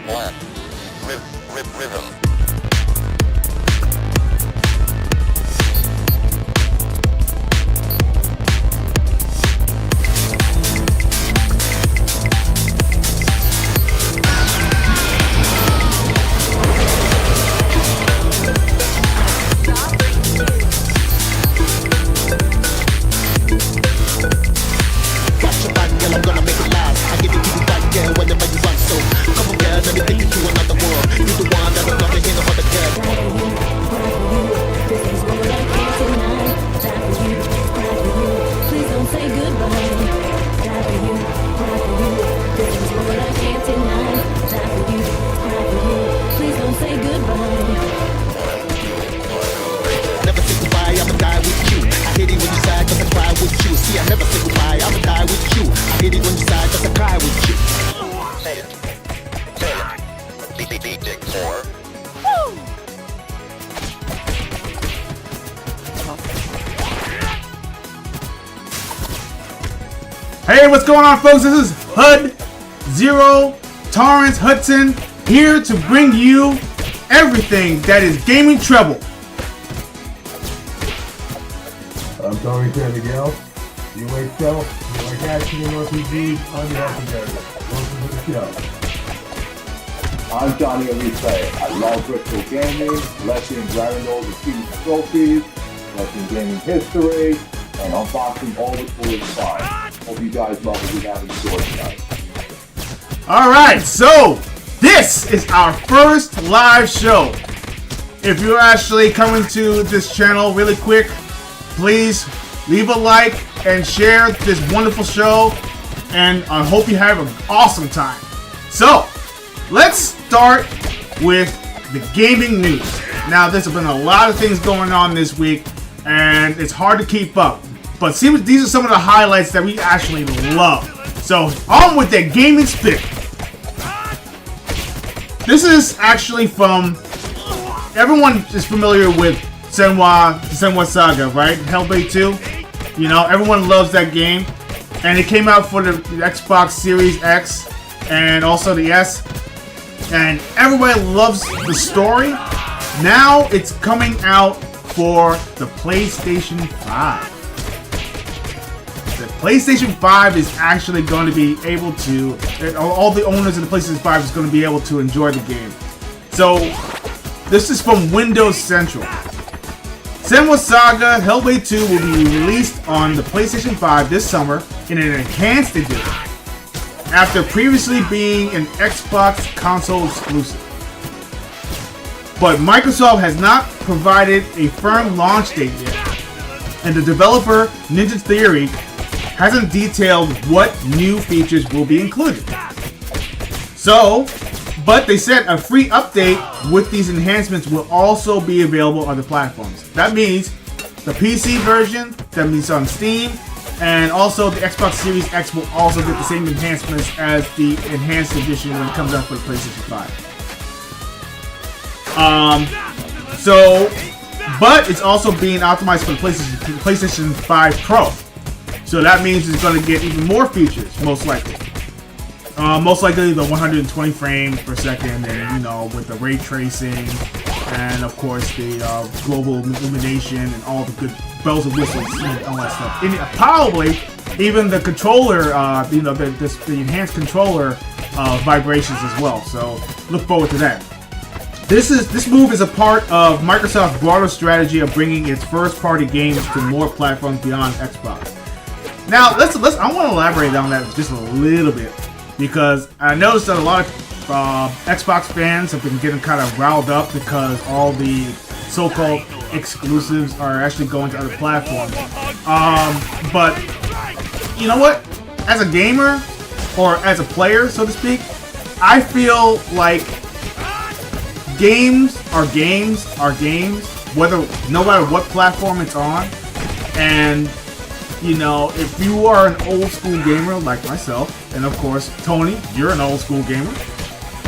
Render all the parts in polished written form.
One. Rhythm. Hey, what's going on, folks? This is HUD Zero Torrance Hudson here to bring you everything that is gaming Treble. I'm Tony Miguel. You like stealth, you like action and RPGs, I'm your Huckleberry. Welcome to the show. I'm Johnny Replay. I love virtual gaming, Lesson Dragon Balls and King's Trophies, Lesson Gaming History, and unboxing all the tools fine. Hope you guys love what we have in store tonight. Alright, so this is our first live show. If you're actually coming to this channel really quick, please leave a like and share this wonderful show, and I hope you have an awesome time. So, let's start with the gaming news. Now, there's been a lot of things going on this week, and it's hard to keep up. But see, these are some of the highlights that we actually love. So, on with the gaming spit. This is actually from... Everyone is familiar with Senwa Saga, right? Hellblade 2. You know, everyone loves that game. And it came out for the Xbox Series X and also the S. And everybody loves the story. Now it's coming out for the PlayStation 5. The PlayStation 5 is actually going to be able to, all the owners of the PlayStation 5 is going to be able to enjoy the game. So, this is from Windows Central. Senwa Saga Hellblade 2 will be released on the PlayStation 5 this summer in an enhanced edition, after previously being an Xbox console exclusive. But Microsoft has not provided a firm launch date yet, and the developer Ninja Theory hasn't detailed what new features will be included. So, but they said a free update with these enhancements will also be available on the platforms. That means the PC version, that means on Steam, and also the Xbox Series X will also get the same enhancements as the enhanced edition when it comes out for the PlayStation 5. But it's also being optimized for the PlayStation 5 Pro. So that means it's going to get even more features, most likely. Most likely the 120 frames per second, and you know, with the ray tracing, and of course the global illumination and all the good bells and whistles and all that stuff. And probably even the controller, you know, the enhanced controller vibrations as well. So look forward to that. This move is a part of Microsoft's broader strategy of bringing its first-party games to more platforms beyond Xbox. Now, I want to elaborate on that just a little bit, because I noticed that a lot of Xbox fans have been getting kind of riled up because all the so-called exclusives are actually going to other platforms. But you know what? As a gamer, or as a player, so to speak, I feel like games are games, no matter what platform it's on. And you know, if you are an old school gamer like myself, and of course Tony, you're an old school gamer,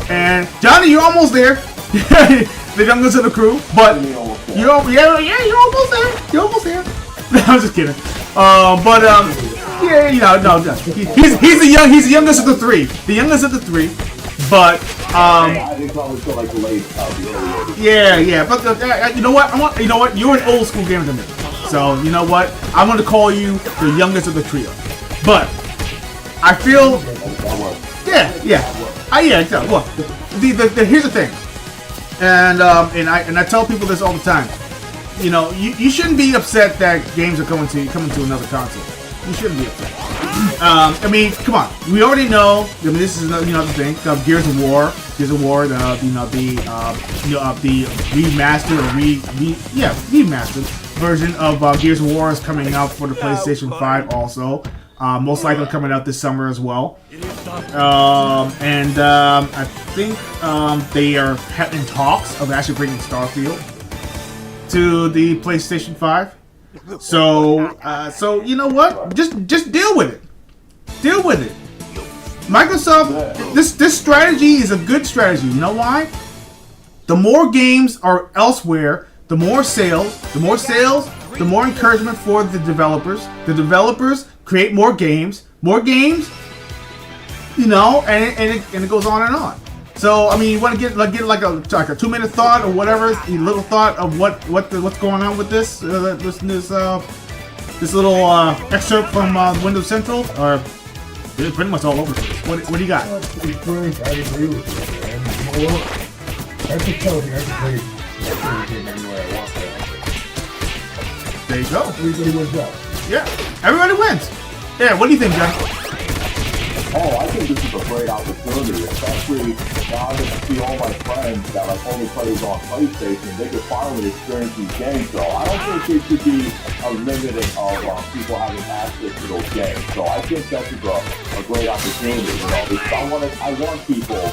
and Johnny, you're almost there, the youngest of the crew, but you're almost there. You're almost there. I'm just kidding. Yeah, you know, no, he's the youngest of the three. The youngest of the three. But I think probably still like the late, the early 80s. yeah. But you know what? You know what? You're an old school gamer than me. So you know what? I'm gonna call you the youngest of the trio. But I feel, yeah. Look, here's the thing, and I tell people this all the time. You know, you shouldn't be upset that games are coming to another console. You shouldn't be upset. I mean, come on. We already know. I mean, this is the thing. Gears of War, the remastered remastered version of Gears of War is coming out for the PlayStation 5 also. Most likely coming out this summer as well. I think they are in talks of actually bringing Starfield to the PlayStation 5. So you know what? Just deal with it. Deal with it. Microsoft, this strategy is a good strategy. You know why? The more games are elsewhere, the more sales, the more encouragement for the developers. The developers create more games, you know, and it goes on and on. So I mean, you want to get like a 2-minute thought or whatever, a little thought of what's going on with this little excerpt from Windows Central, or it's pretty much all over the place. What do you got? Frank, I agree with you, man. You know what? I can tell you, I can play everything anywhere I want to. There you go. Everybody wins out. Yeah, everybody wins. Yeah, what do you think, John? Oh, I think this is a great opportunity, especially now that I see all my friends that like only plays on PlayStation, they could finally experience these games. So I don't think there should be a limit of people having access to those games. So I think that's a great opportunity. You know, because I want people to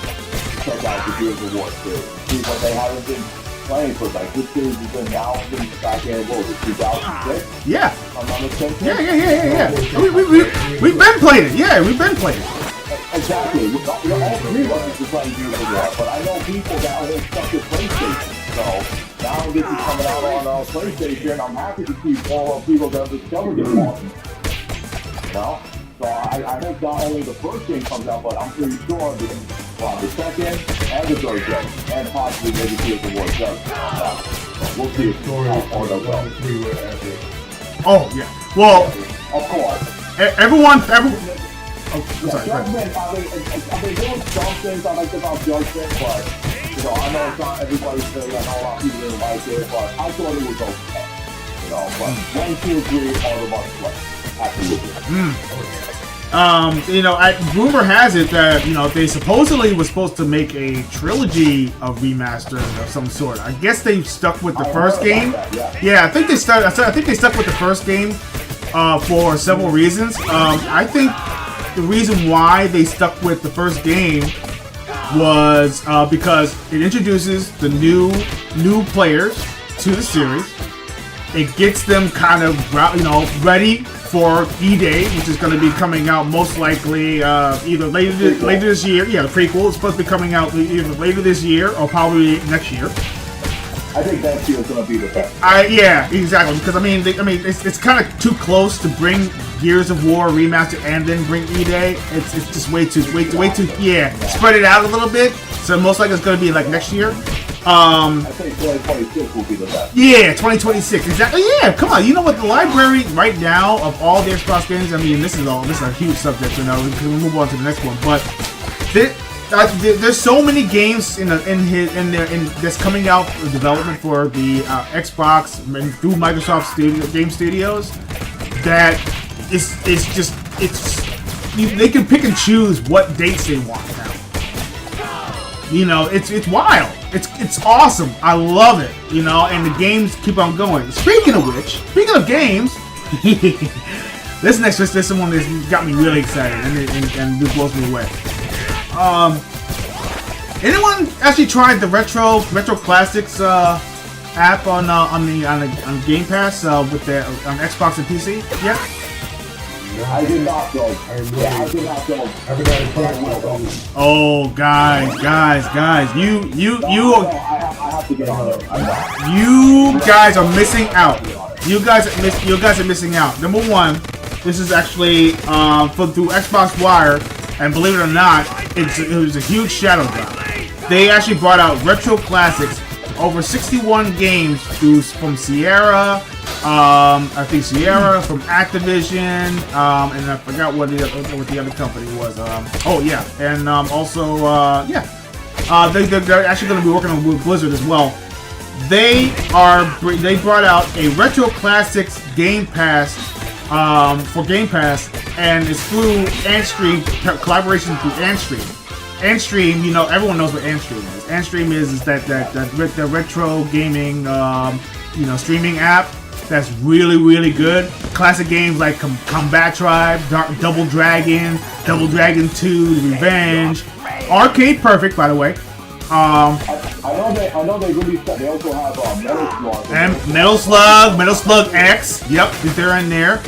check out the Gears of War series. See what they haven't been playing for, like this series has been now since back in 2006. Yeah. I'm not mistaken. Yeah. We've been playing it. Yeah, we've been playing it. Exactly. We're all three of us are playing Gears of War, but I know people that are stuck with PlayStation. So now this is coming out on PlayStation. I'm happy to see more people that have discovered it more. You know? So I hope not only the first game comes out, but I'm pretty sure the second and the third game, and possibly maybe Gears of War does. We'll see if how far they'll go. Oh yeah. Well, of course. Everyone. Oh, Yeah, sorry. Judgment, I mean, there were some things I liked about Judgment, but, you know, I know it's not everybody's thing, I know a lot of people didn't like it, but I thought it was okay. You know, but 1, 2, 3, all the much play. Absolutely. You know, rumor has it that, you know, they supposedly were supposed to make a trilogy of remaster of some sort. I guess they stuck with the first game. Yeah, I think they stuck with the first game for several reasons. I think the reason why they stuck with the first game was because it introduces the new players to the series. It gets them kind of, you know, ready for E-Day, which is going to be coming out most likely either later this year. Yeah, the prequel is supposed to be coming out either later this year or probably next year. I think next year is going to be the best. Yeah, exactly. Because I mean, it's kind of too close to bring Gears of War remaster and then bring E-Day. It's just way too spread it out a little bit. So most likely it's going to be like next year. I think 2026 will be the best. Yeah, 2026, exactly. Yeah, come on. You know what? The library right now of all the Xbox games. I mean, this is a huge subject. You know, we can move on to the next one. But there's so many games in that's coming out for development for the Xbox and through Microsoft Game Studios that they can pick and choose what dates they want now. You know, it's wild. It's awesome. I love it. You know, and the games keep on going. Speaking of games, this one has got me really excited and this blows me away. Anyone actually tried the Retro Classics app on Game Pass with the on Xbox and PC? Yeah. I did not go. I did not go. Oh, guys, you I have to get on it. you guys are missing out. You guys are missing out. Number one, this is actually through Xbox Wire, and believe it or not, it was a huge shadow drop. They actually brought out retro classics, over 61 games from Sierra. I think Sierra, from Activision, and I forgot what the other company was. Oh yeah, and also they're actually going to be working with Blizzard as well. They brought out a retro classics Game Pass for Game Pass, and it's through Antstream, collaboration through Antstream. Antstream, you know, everyone knows what Antstream is. Antstream is the retro gaming streaming app that's really good. Classic games like Combat Tribe, Double Dragon 2, Revenge, Arcade Perfect, by the way. I know they released that. They also have Metal Slug. And Metal Slug X. Yep, they're in there.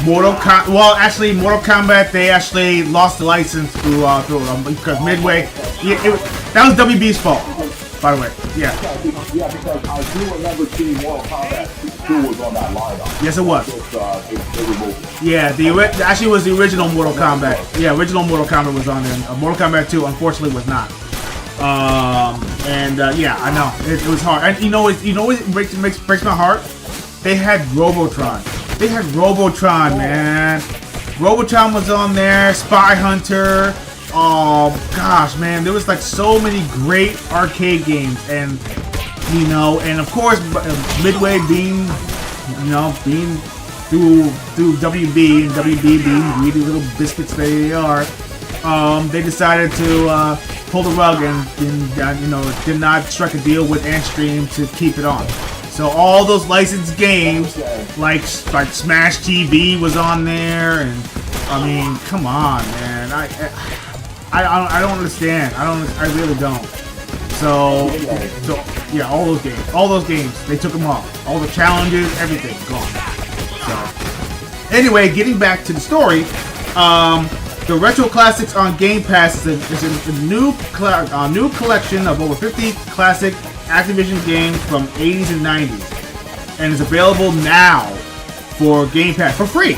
Mortal Kombat, they actually lost the license through because Midway. That was WB's fault, by the way. Yeah. Yeah, because I do remember seeing Mortal Kombat 2 was on that lineup. Yes, it was. Yeah, actually was the original Mortal Kombat. Yeah, original Mortal Kombat was on there. Mortal Kombat 2, unfortunately, was not. Yeah, I know it was hard. And you know what breaks my heart? They had Robotron. Man. Robotron was on there. Spy Hunter. Oh gosh, man, there was like so many great arcade games, and of course Midway being through WB, and WB being greedy little biscuits they are, they decided to pull the rug and did not strike a deal with Antstream to keep it on. So all those licensed games like Smash TV was on there, and I mean, come on, man, I don't understand. I really don't. So yeah, all those games, they took them off. All the challenges, everything gone. So anyway, getting back to the story, the Retro Classics on Game Pass is a new collection of over 50 classic Activision games from 80s and 90s, and is available now for Game Pass for free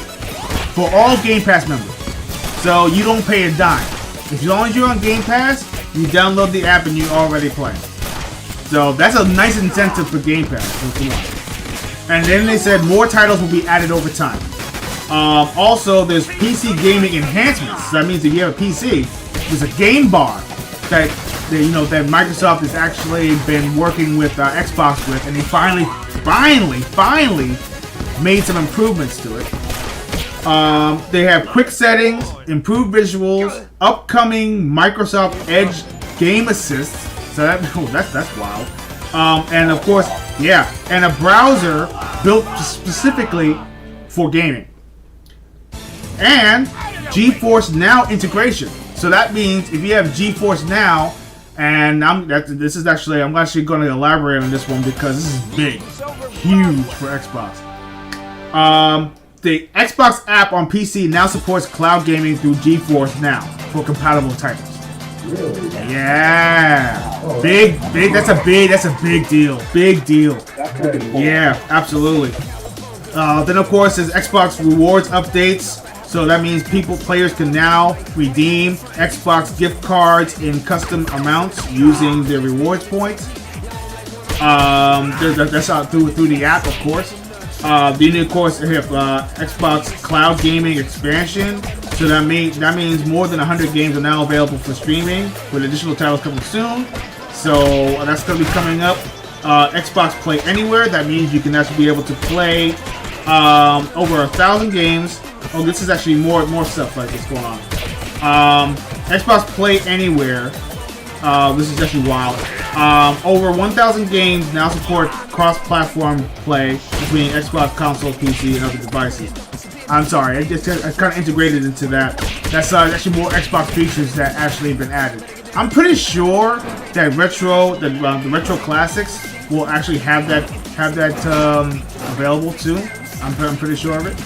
for all Game Pass members. So you don't pay a dime. As long as you're on Game Pass, you download the app and you already play. So that's a nice incentive for Game Pass. And then they said more titles will be added over time. Also, there's PC gaming enhancements. So that means if you have a PC, there's a game bar that Microsoft has actually been working with Xbox with, and they finally made some improvements to it. They have quick settings, improved visuals, upcoming Microsoft Edge game assist. So that's wild. And of course, and a browser built specifically for gaming. And GeForce Now integration. So that means if you have GeForce Now, and I'm actually going to elaborate on this one because this is big, huge for Xbox. The Xbox app on PC now supports cloud gaming through GeForce Now for compatible titles. Really? Yeah. Big. That's a big deal. Big deal. Yeah, absolutely. Then of course there's Xbox Rewards updates. So that means players can now redeem Xbox gift cards in custom amounts using their rewards points. That's through the app, of course. Then of course they have Xbox Cloud Gaming expansion. So that means more than 100 games are now available for streaming, with additional titles coming soon. So that's going to be coming up. Xbox Play Anywhere. That means you can actually be able to play over 1,000 games. Oh, this is actually more stuff like this going on. Xbox Play Anywhere. This is actually wild. Over 1,000 games now support cross-platform play between Xbox console, PC, and other devices. I'm sorry, it's kind of integrated into that. That's actually more Xbox features that actually have been added. I'm pretty sure that the retro classics will actually have that available too. I'm pretty sure of it.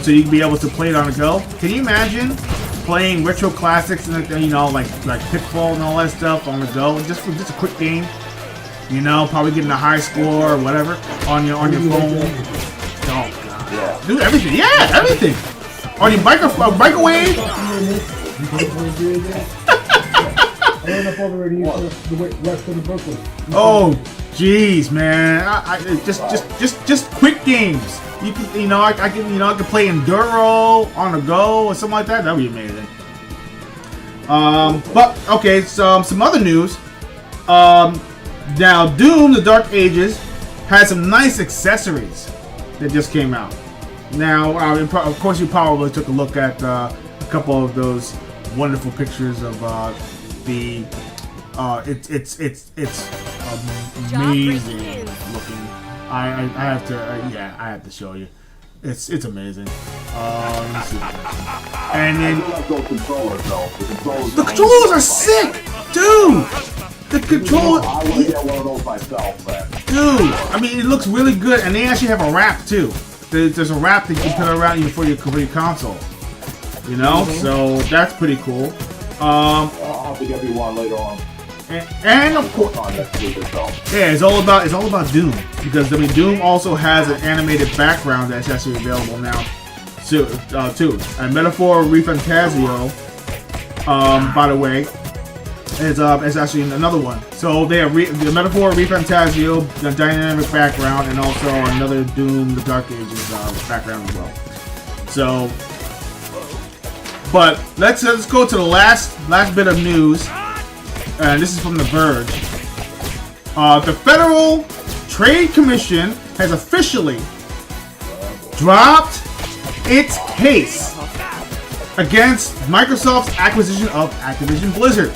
So you can be able to play it on the go. Can you imagine playing retro classics and like Pitfall and all that stuff on the go, just a quick game? Probably getting a high score or whatever on your phone. Oh god, yeah. Do everything. Yeah, everything. On your microwave. ran up over it the west of the Brooklyn. Oh, jeez, man! Just quick games. You can, I can play Enduro on the go or something like that. That'd be amazing. But okay, so some other news. Now Doom: The Dark Ages has some nice accessories that just came out. Now, of course, you probably took a look at a couple of those wonderful pictures of the. It's amazing looking. I have to I have to show you. It's amazing. Let me see. And then the controllers are sick, dude. The controller. I want to get one of those myself, man. Dude, I mean, it looks really good, and they actually have a wrap too. There's a wrap that you can put around you for your console. You know, so that's pretty cool. I'll have to get me one later on. And of course, yeah, it's all about Doom, because I mean, Doom also has an animated background that's actually available now too. And Metaphor ReFantazio, by the way, is actually another one. So they have the Metaphor ReFantazio, the dynamic background, and also another Doom: The Dark Ages background as well. So, but let's go to the last bit of news. And this is from The Verge. The Federal Trade Commission has officially dropped its case against Microsoft's acquisition of Activision Blizzard.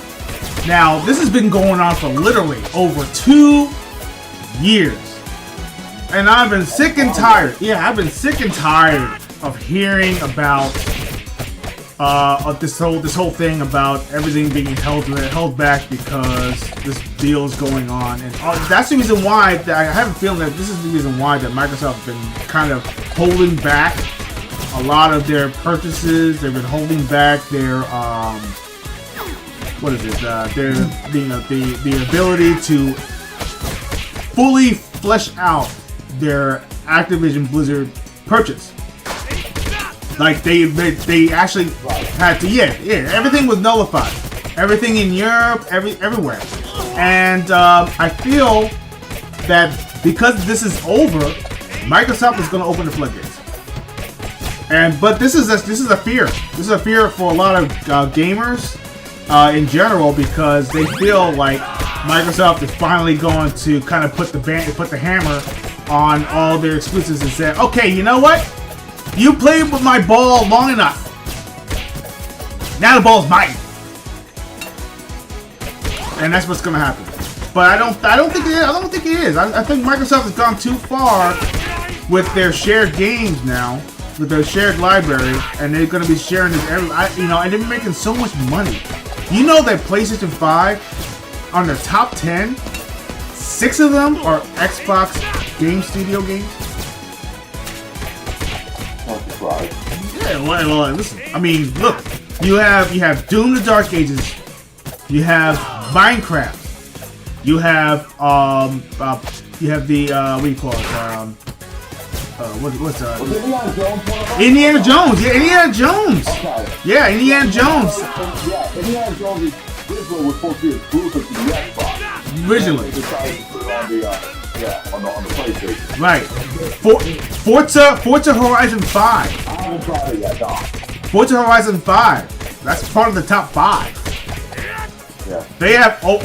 Now, this has been going on for literally over 2 years. And I've been sick and tired. Yeah, I've been sick and tired of hearing about this whole thing about everything being held back because this deal is going on, and that's the reason why I have a feeling that this is the reason why that Microsoft has been kind of holding back a lot of their purchases. They've been holding back their the ability to fully flesh out their Activision Blizzard purchase. Like they actually had to, everything was nullified, everything in Europe, everywhere, and I feel that because this is over, Microsoft is going to open the floodgates. But this is a fear. This is a fear for a lot of gamers in general, because they feel like Microsoft is finally going to kind of put the hammer on all their exclusives and say, okay, you know what? You played with my ball long enough. Now the ball's mine, and that's what's gonna happen. But I don't think it is. I don't think it is. I think Microsoft has gone too far with their shared games now, with their shared library, and they're gonna be sharing this. And they're making so much money. You know that PlayStation 5 on their top 10, 6 of them are Xbox Game Studio games. Yeah, well, listen. I mean, look. You have Doom: The Dark Ages. You have Minecraft. You have the what do you call it? What's Indiana Jones? Yeah, Indiana Jones. Okay. Yeah, Indiana Jones. Yeah, Indiana Jones originally was supposed to be exclusive to the Xbox. Originally. They decided to put it on the PlayStation. Right. Forza Horizon 5. I haven't tried it yet, dog. Forza Horizon 5. That's part of the top 5. Yeah. They have. Go I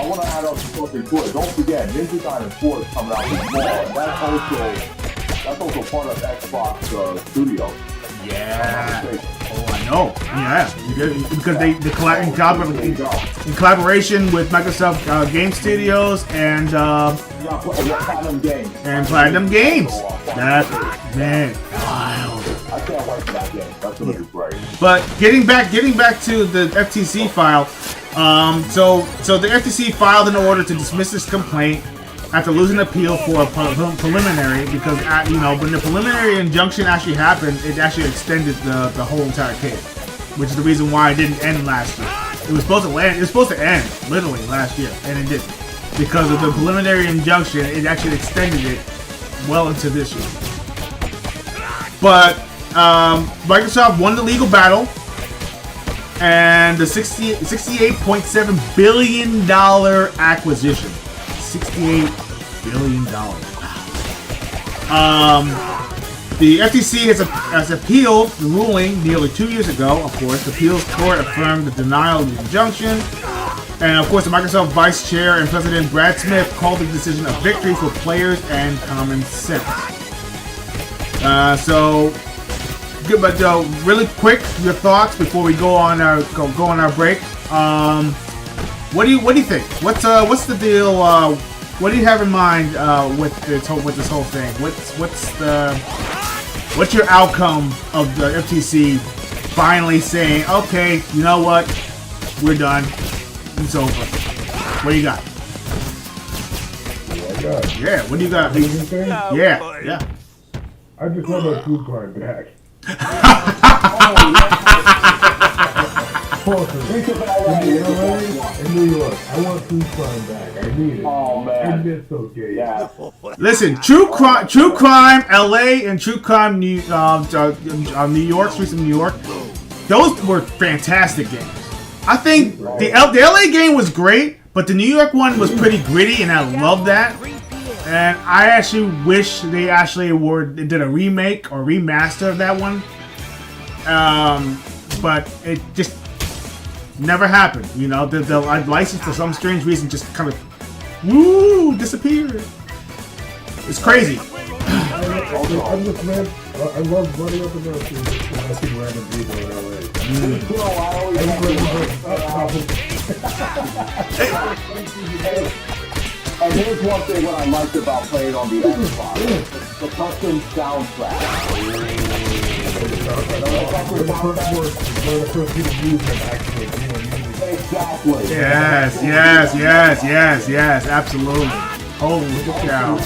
want to add on something to it. Don't forget, Ninja Gaiden 4 is coming out this fall, and that's also part of Xbox Studio. Yeah. Oh, I know. Yeah. Because they in collaboration with Microsoft Game Studios and Platinum Games. That's wild. I can't wait for that game. That's gonna be great. But getting back to the FTC file. So the FTC filed an order to dismiss this complaint after losing an appeal for a preliminary, because when the preliminary injunction actually happened, it actually extended the whole entire case, which is the reason why it didn't end last year. It was supposed to end literally last year, and it didn't, because of the preliminary injunction. It actually extended it well into this year. But Microsoft won the legal battle, and the $68.7 billion acquisition. $68 billion. Wow. The FTC has appealed the ruling nearly 2 years ago. Of course, the appeals court affirmed the denial of the injunction. And of course, the Microsoft Vice Chair and President Brad Smith called the decision a victory for players and common sense. So, good, but really quick, your thoughts before we go on our break. What do you think? What's the deal? What do you have in mind with this whole thing? What's your outcome of the FTC finally saying, okay, you know what, we're done. It's over. What do you got? Yeah, what do you got? Yeah. I just want my food card back. In New York, I want food card back. I need it. Oh man, I miss those days. yeah. Listen, True Crime LA and True Crime New York, Streets of New York, those were fantastic games. I think the LA game was great, but the New York one was pretty gritty, and I love that. And I actually wish they did a remake or remaster of that one. But it just never happened. You know, the license for some strange reason just kind of disappeared. It's crazy. I love running up and down to see random people in LA. And here's one thing what I liked about playing on the Xbox. The custom soundtrack. Exactly. Yes, absolutely. Holy cow.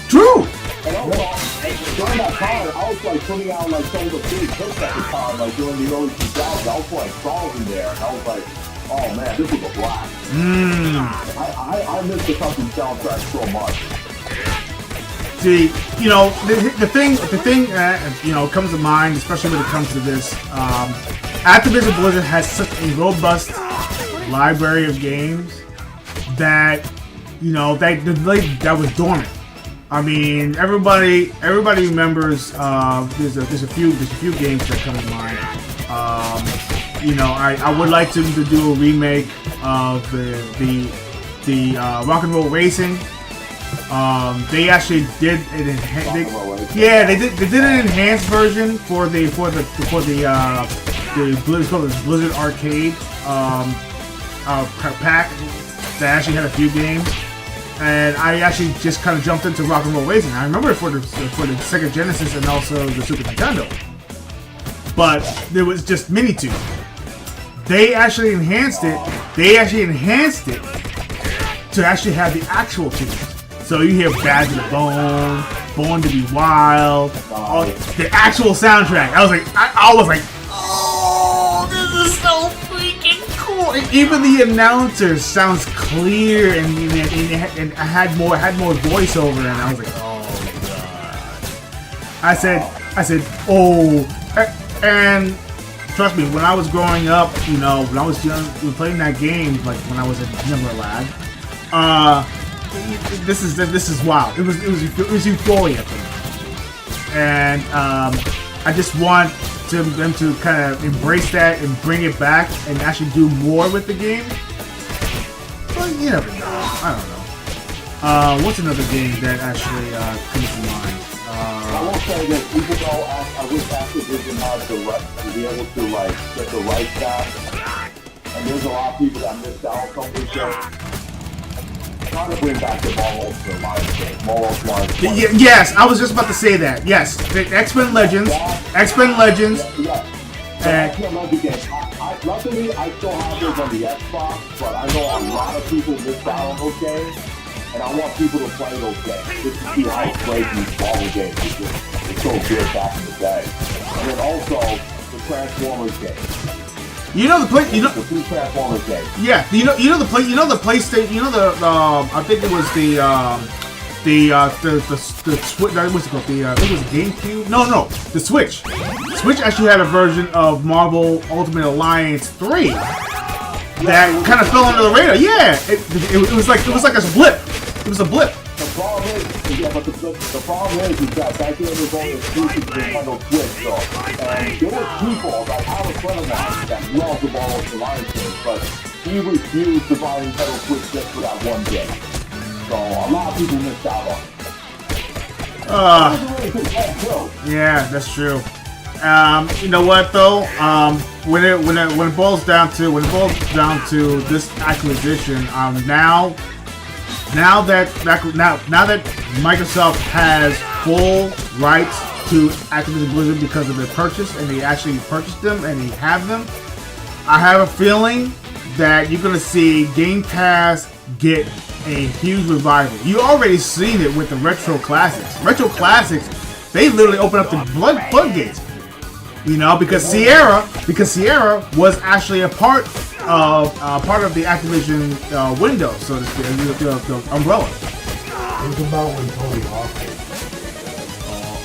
True! And also, during that time, I was like putting out like some of the big hits at the time, like during the early 2000s. I was putting songs in there, and I was like, oh man, this was a blast. I miss the custom soundtrack so much. See, you know, the thing you know, comes to mind, especially when it comes to this. Activision Blizzard has such a robust library of games that, you know, that was dormant. I mean, everybody remembers. There's a few games that come to mind. You know, I would like to do a remake of the Rock and Roll Racing. They actually did an they did an enhanced version for the Blizzard Arcade pack that actually had a few games. And I actually just kind of jumped into Rock and Roll Racing. I remember it for the Sega Genesis and also the Super Nintendo. But there was just Mini-2. They actually enhanced it. To actually have the actual tunes. So you hear Bad to the Bone, Born to Be Wild, the actual soundtrack. I was like, oh, this is so freaking cool. And even the announcer sounds clear, and I had more voiceover, and I was like, oh god. I said, oh, and trust me, when I was growing up, you know, when I was young, playing that game, like when I was a younger lad, this is wild. It was euphoria for me, and I just want them to kind of embrace that and bring it back and actually do more with the game. But you never know. I don't know. What's another game that actually comes to mind? I will say that even though I wish Activision had the right to be able to like get the rights back, and there's a lot of people that missed out on this game. Trying to bring back the Yes, I was just about to say that. Yes, the X-Men Legends. Yeah. X-Men Legends game. Luckily, I still have those on the Xbox, but I know a lot of people missed out on those games, and I want people to play those games just to see how crazy all the games it's so good back in the day. And then also the Transformers game. You know the two Transformers games. Yeah, you know the PlayStation. You know the I think it was the Switch. What's it called? It was GameCube. No, the Switch. Switch actually had a version of Marvel Ultimate Alliance 3 that kind of fell under the radar. Yeah, it was like a blip. It was a blip. The problem is, the problem is that back then it was only exclusive to Nintendo Switch, though. And there were people, like I have a friend of mine that loved the Marvel Alliance games, but he refused to buy Nintendo Switch just for that one game. So a lot of people missed out on it. Yeah, that's true. You know what though? When it boils down to this acquisition, now that Microsoft has full rights to Activision Blizzard because of their purchase, and they actually purchased them and they have them, I have a feeling that you're gonna see Game Pass get a huge revival. You already seen it with the Retro Classics. Retro Classics, they literally open up the floodgates. You know, because Sierra was actually a part of the Activision window, so to speak, the umbrella. Think about when Tony Hawk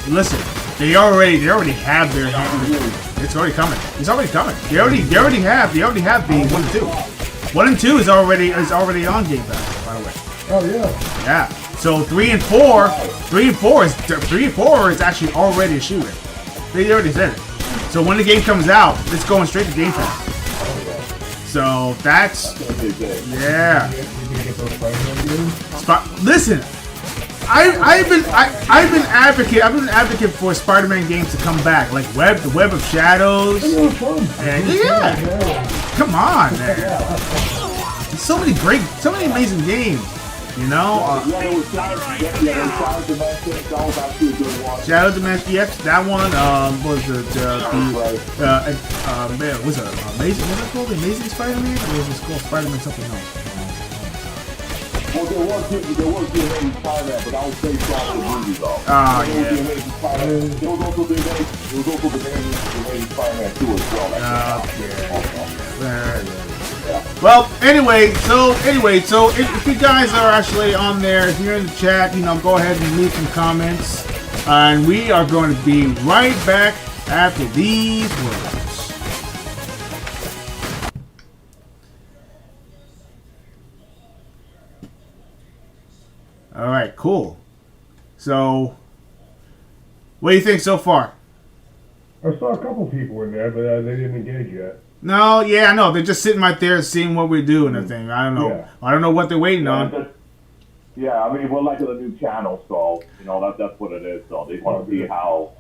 came. Listen, they already have their hand. It's already coming. It's already coming. They already have the 1 and 2. 1 and 2 is already on Game Pass, by the way. Oh yeah. Yeah. So 3 and 4 is actually already a shooter. They already said it. So when the game comes out, it's going straight to Game Pass. So that's yeah. Listen, I've been advocate for Spider-Man games to come back, like the Web of Shadows. And yeah, come on, man. So many amazing games. You know, Shadow Dimension, yes, that one was was it Amazing? Was it called Amazing Spider-Man, or was it called Spider-Man something else? Well, there was the Amazing Spider-Man, but that was based off the movie, though. Oh, yeah. There was also the Amazing Spider-Man 2 as well. Yeah. Well, anyway, so if you guys are actually on there, if you're in the chat, you know, go ahead and leave some comments, and we are going to be right back after these words. All right, cool. So, what do you think so far? I saw a couple people in there, but they didn't engage yet. No, yeah, I know. They're just sitting right there seeing what we do and everything. I don't know. Yeah. I don't know what they're waiting on. Yeah, I mean, we're like a new channel, so, you know, that's what it is. So they want to see how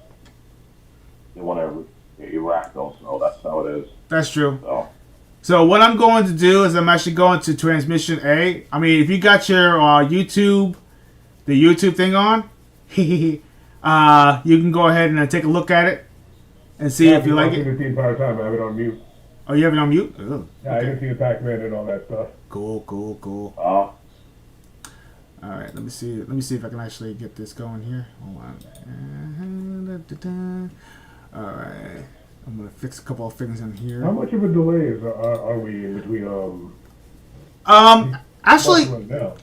they want to interact, though, so that's how it is. That's true. So what I'm going to do is I'm actually going to Transmission A. I mean, if you got your the YouTube thing on, you can go ahead and take a look at it and see if you like it. The entire time I have it on mute. Oh, you have it on mute? Oh, yeah, I can see the Pac-Man and all that stuff. Cool. All right, let me see if I can actually get this going here. Hold on. All right, I'm gonna fix a couple of things in here. How much of a delay are we in between? Actually,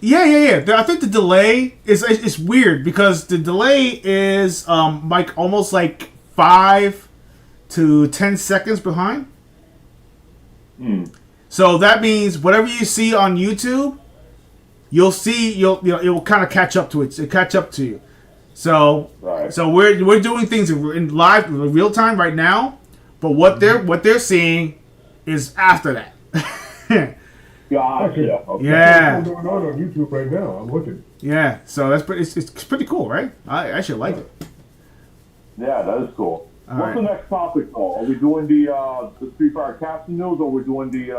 yeah. I think the delay is weird because the delay is like almost like 5 to 10 seconds behind. So that means whatever you see on YouTube, it will kind of catch up to it. It catch up to you. So we're doing things in live, real time right now. But what they're seeing is after that. Gotcha. Okay. Yeah. What's going on YouTube right now? I'm looking. Yeah. So that's it's pretty cool, right? I actually like it. Yeah, that is cool. What's the next topic, though? Are we doing the Street Fighter casting news, or are we doing the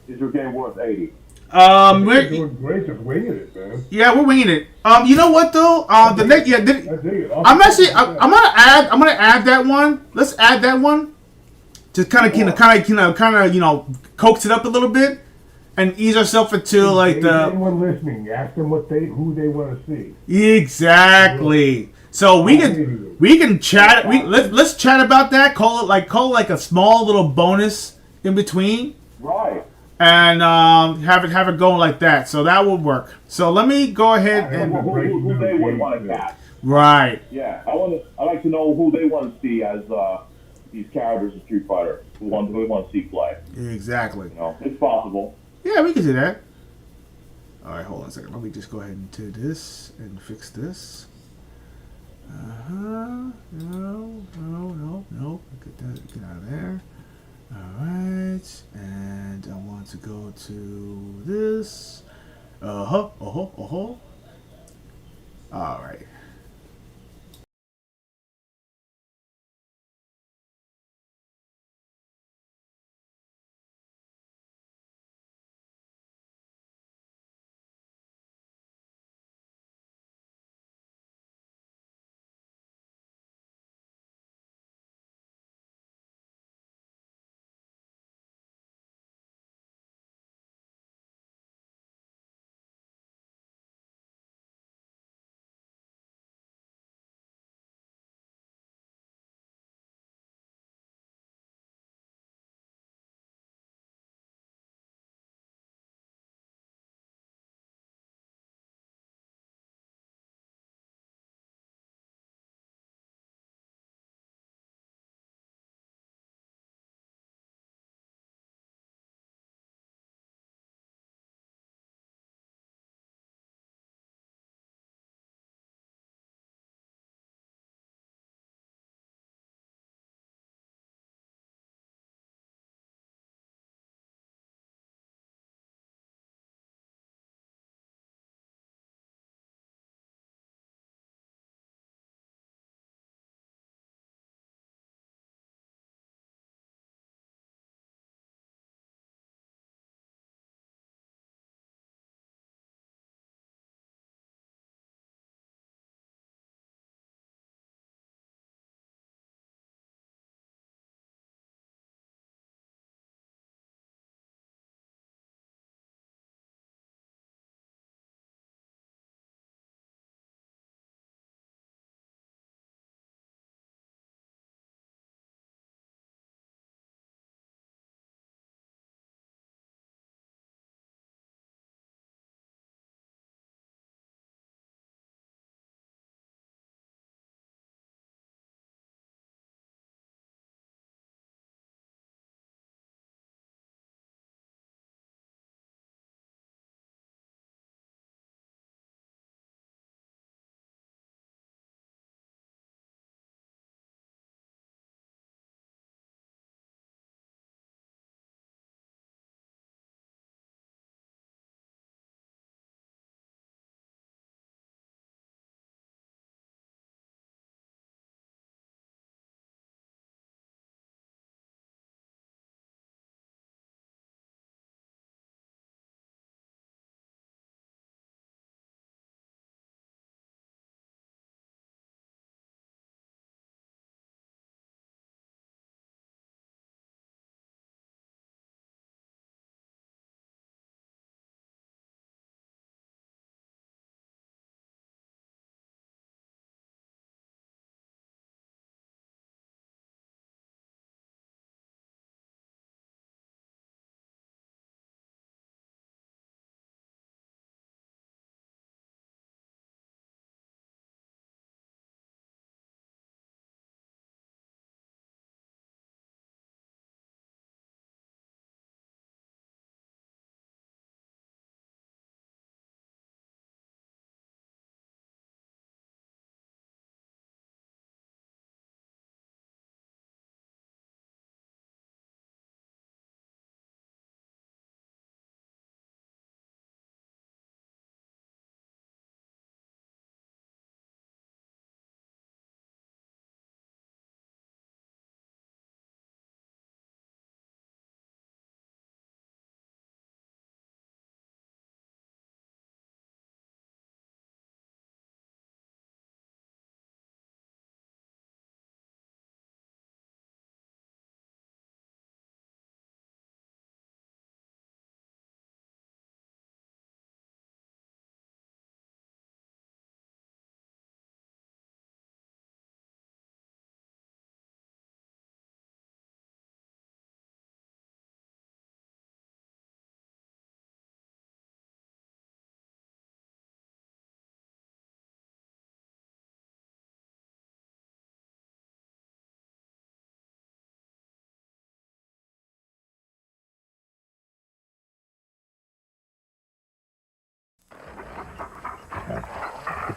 is your game worth 80? We're doing great, just winging it, man. Yeah, we're winging it. You know what though? I'm gonna add that one. Let's add that one. Just kind of coax it up a little bit and ease ourselves into like the. Anyone listening, ask them who they want to see. Exactly. So we can chat. Let's chat about that. Call it like a small little bonus in between. Right. and have it going like that. So that would work. So let me go ahead and Who they would want to cast. right. Yeah, I like to know who they want to see as these characters in Street Fighter. Who we want to see play. Exactly. You know, it's possible. Yeah, we can do that. All right, hold on a second. Let me just go ahead and do this and fix this. No. Get out of there. All right, and I want to go to this. All right.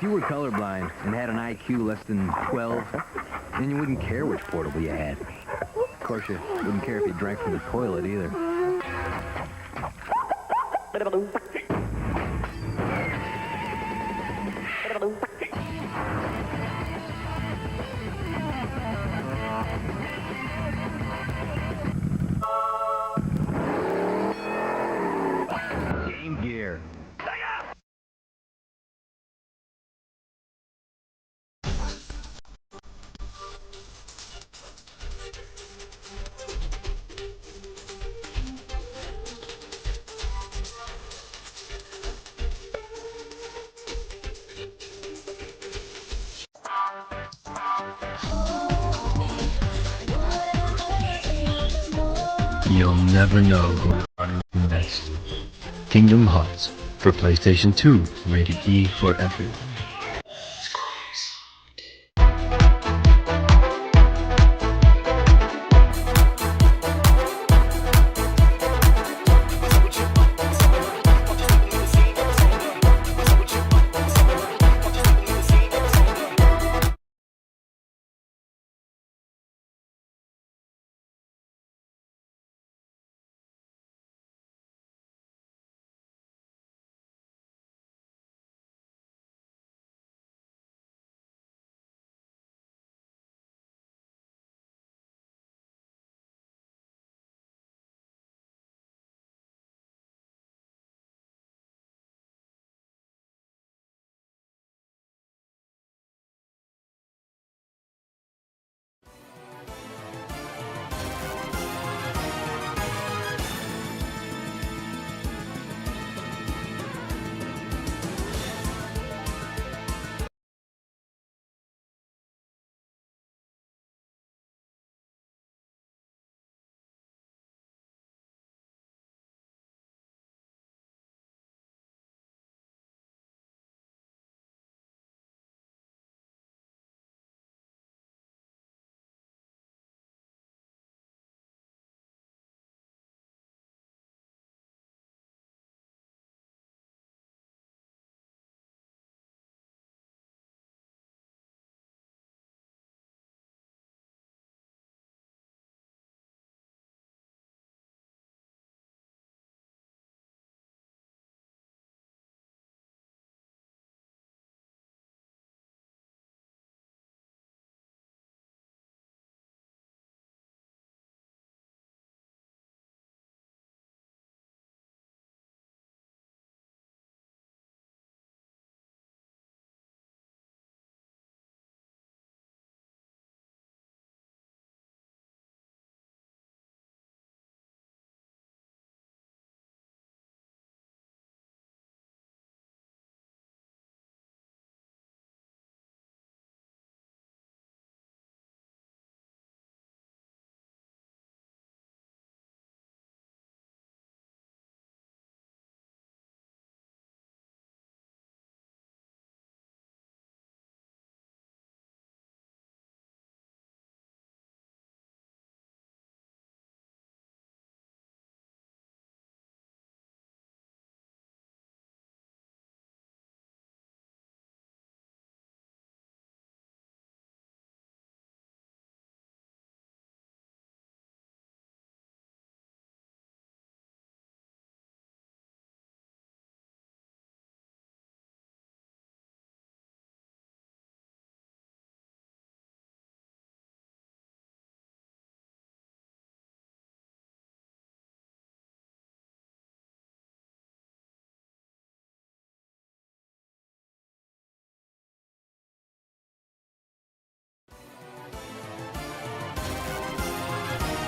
If you were colorblind and had an IQ less than 12, then you wouldn't care which portable you had. Of course, you wouldn't care if you drank from the toilet either. Game Gear. You'll never know who you're running to next. Kingdom Hearts for PlayStation 2, rated E for effort.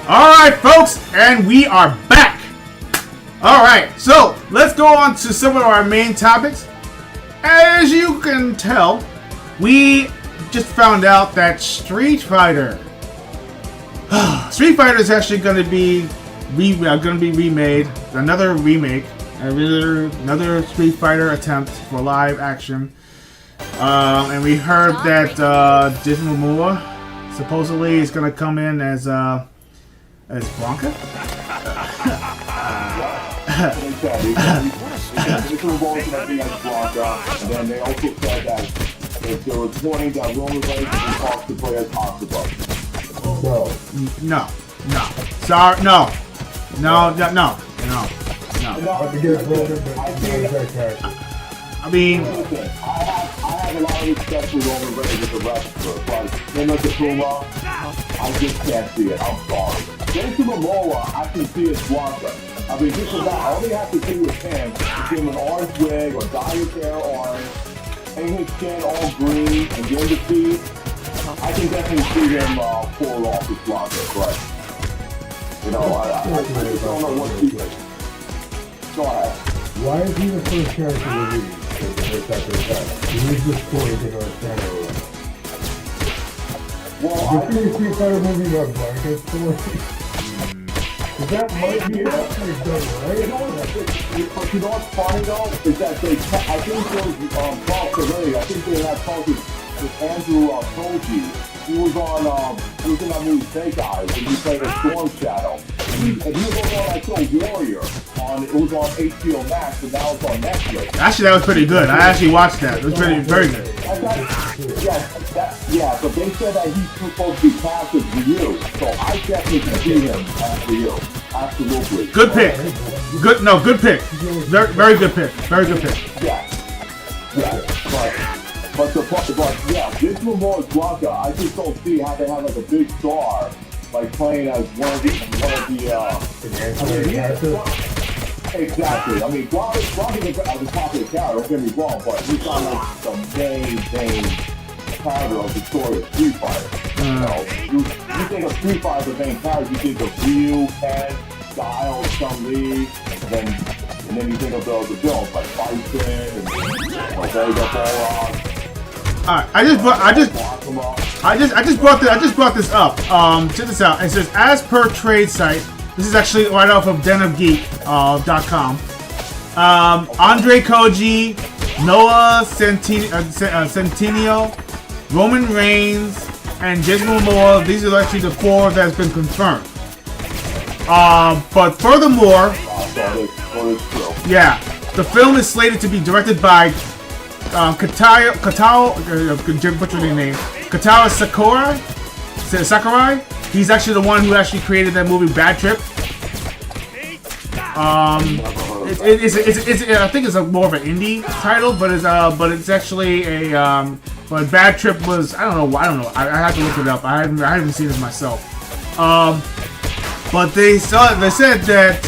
Alright, folks, and we are back! Alright, so let's go on to some of our main topics. As you can tell, we just found out that Street Fighter is actually going to be remade, another remake, another Street Fighter attempt for live action. And we heard that Jason Momoa supposedly is going to come in as Blanca. Jason Momoa is going to be as Blanca, and then they also said that if there was warning that Roman Reigns would be called to play as Octopus. No. Sorry, no. I mean, listen, I have a lot of respect for Roman Reigns as a wrestler, but him as a Puma, I just can't see it. I'm sorry. Jason Momoa, I can see as Blanca. I mean, this is all they have to do with him is give him an orange wig or dye his hair orange, paint his skin all green, and give him the feet. I can definitely see him pull off his Blanca, but, you know, I just don't know what he is. Go ahead. Why is he the first character released? He was the story to our channel. Well, I think the Street Fighter movie about Blanca story. That might be enough for done, right? You know what's funny though? Is that they, I think those talks already, I think they had talks with Andrew Koji. He was in that movie Snake Eyes, and he played a Storm Shadow. And he was also on that show Warrior. It was on HBO Max, and now it's on Netflix. Actually, that was pretty good. I actually watched that. It was very good. Yeah, but they said that he's supposed to be cast as Ryu, so I definitely can see him as Ryu. Absolutely. Good pick. Good pick. Very good pick. Very good pick. Yeah. But Jason Momoa's Blanca, I just don't see how they have like a big star like playing as one of the exactly. I mean, Blanca's a popular character, don't get me wrong, but he's not like the main character of the story of Street Fighter. You know, you think of Street Fighter as the main character, you think of Ryu, Ken, Guile, Chun-Li, and then you think of the villains like Bison and Vega, Boron. Alright, I just brought this up. Check this out. It says, as per trade site, this is actually right off of denofgeek.com. Andre Koji, Noah Centineo, Roman Reigns, and Jason Momoa. These are actually the 4 that has been confirmed. But furthermore, the film is slated to be directed by Katao Sakurai. He's actually the one who actually created that movie Bad Trip. I think it's more of an indie title, but it's actually a but Bad Trip was I don't know. I have to look it up. I haven't seen it myself. But they said that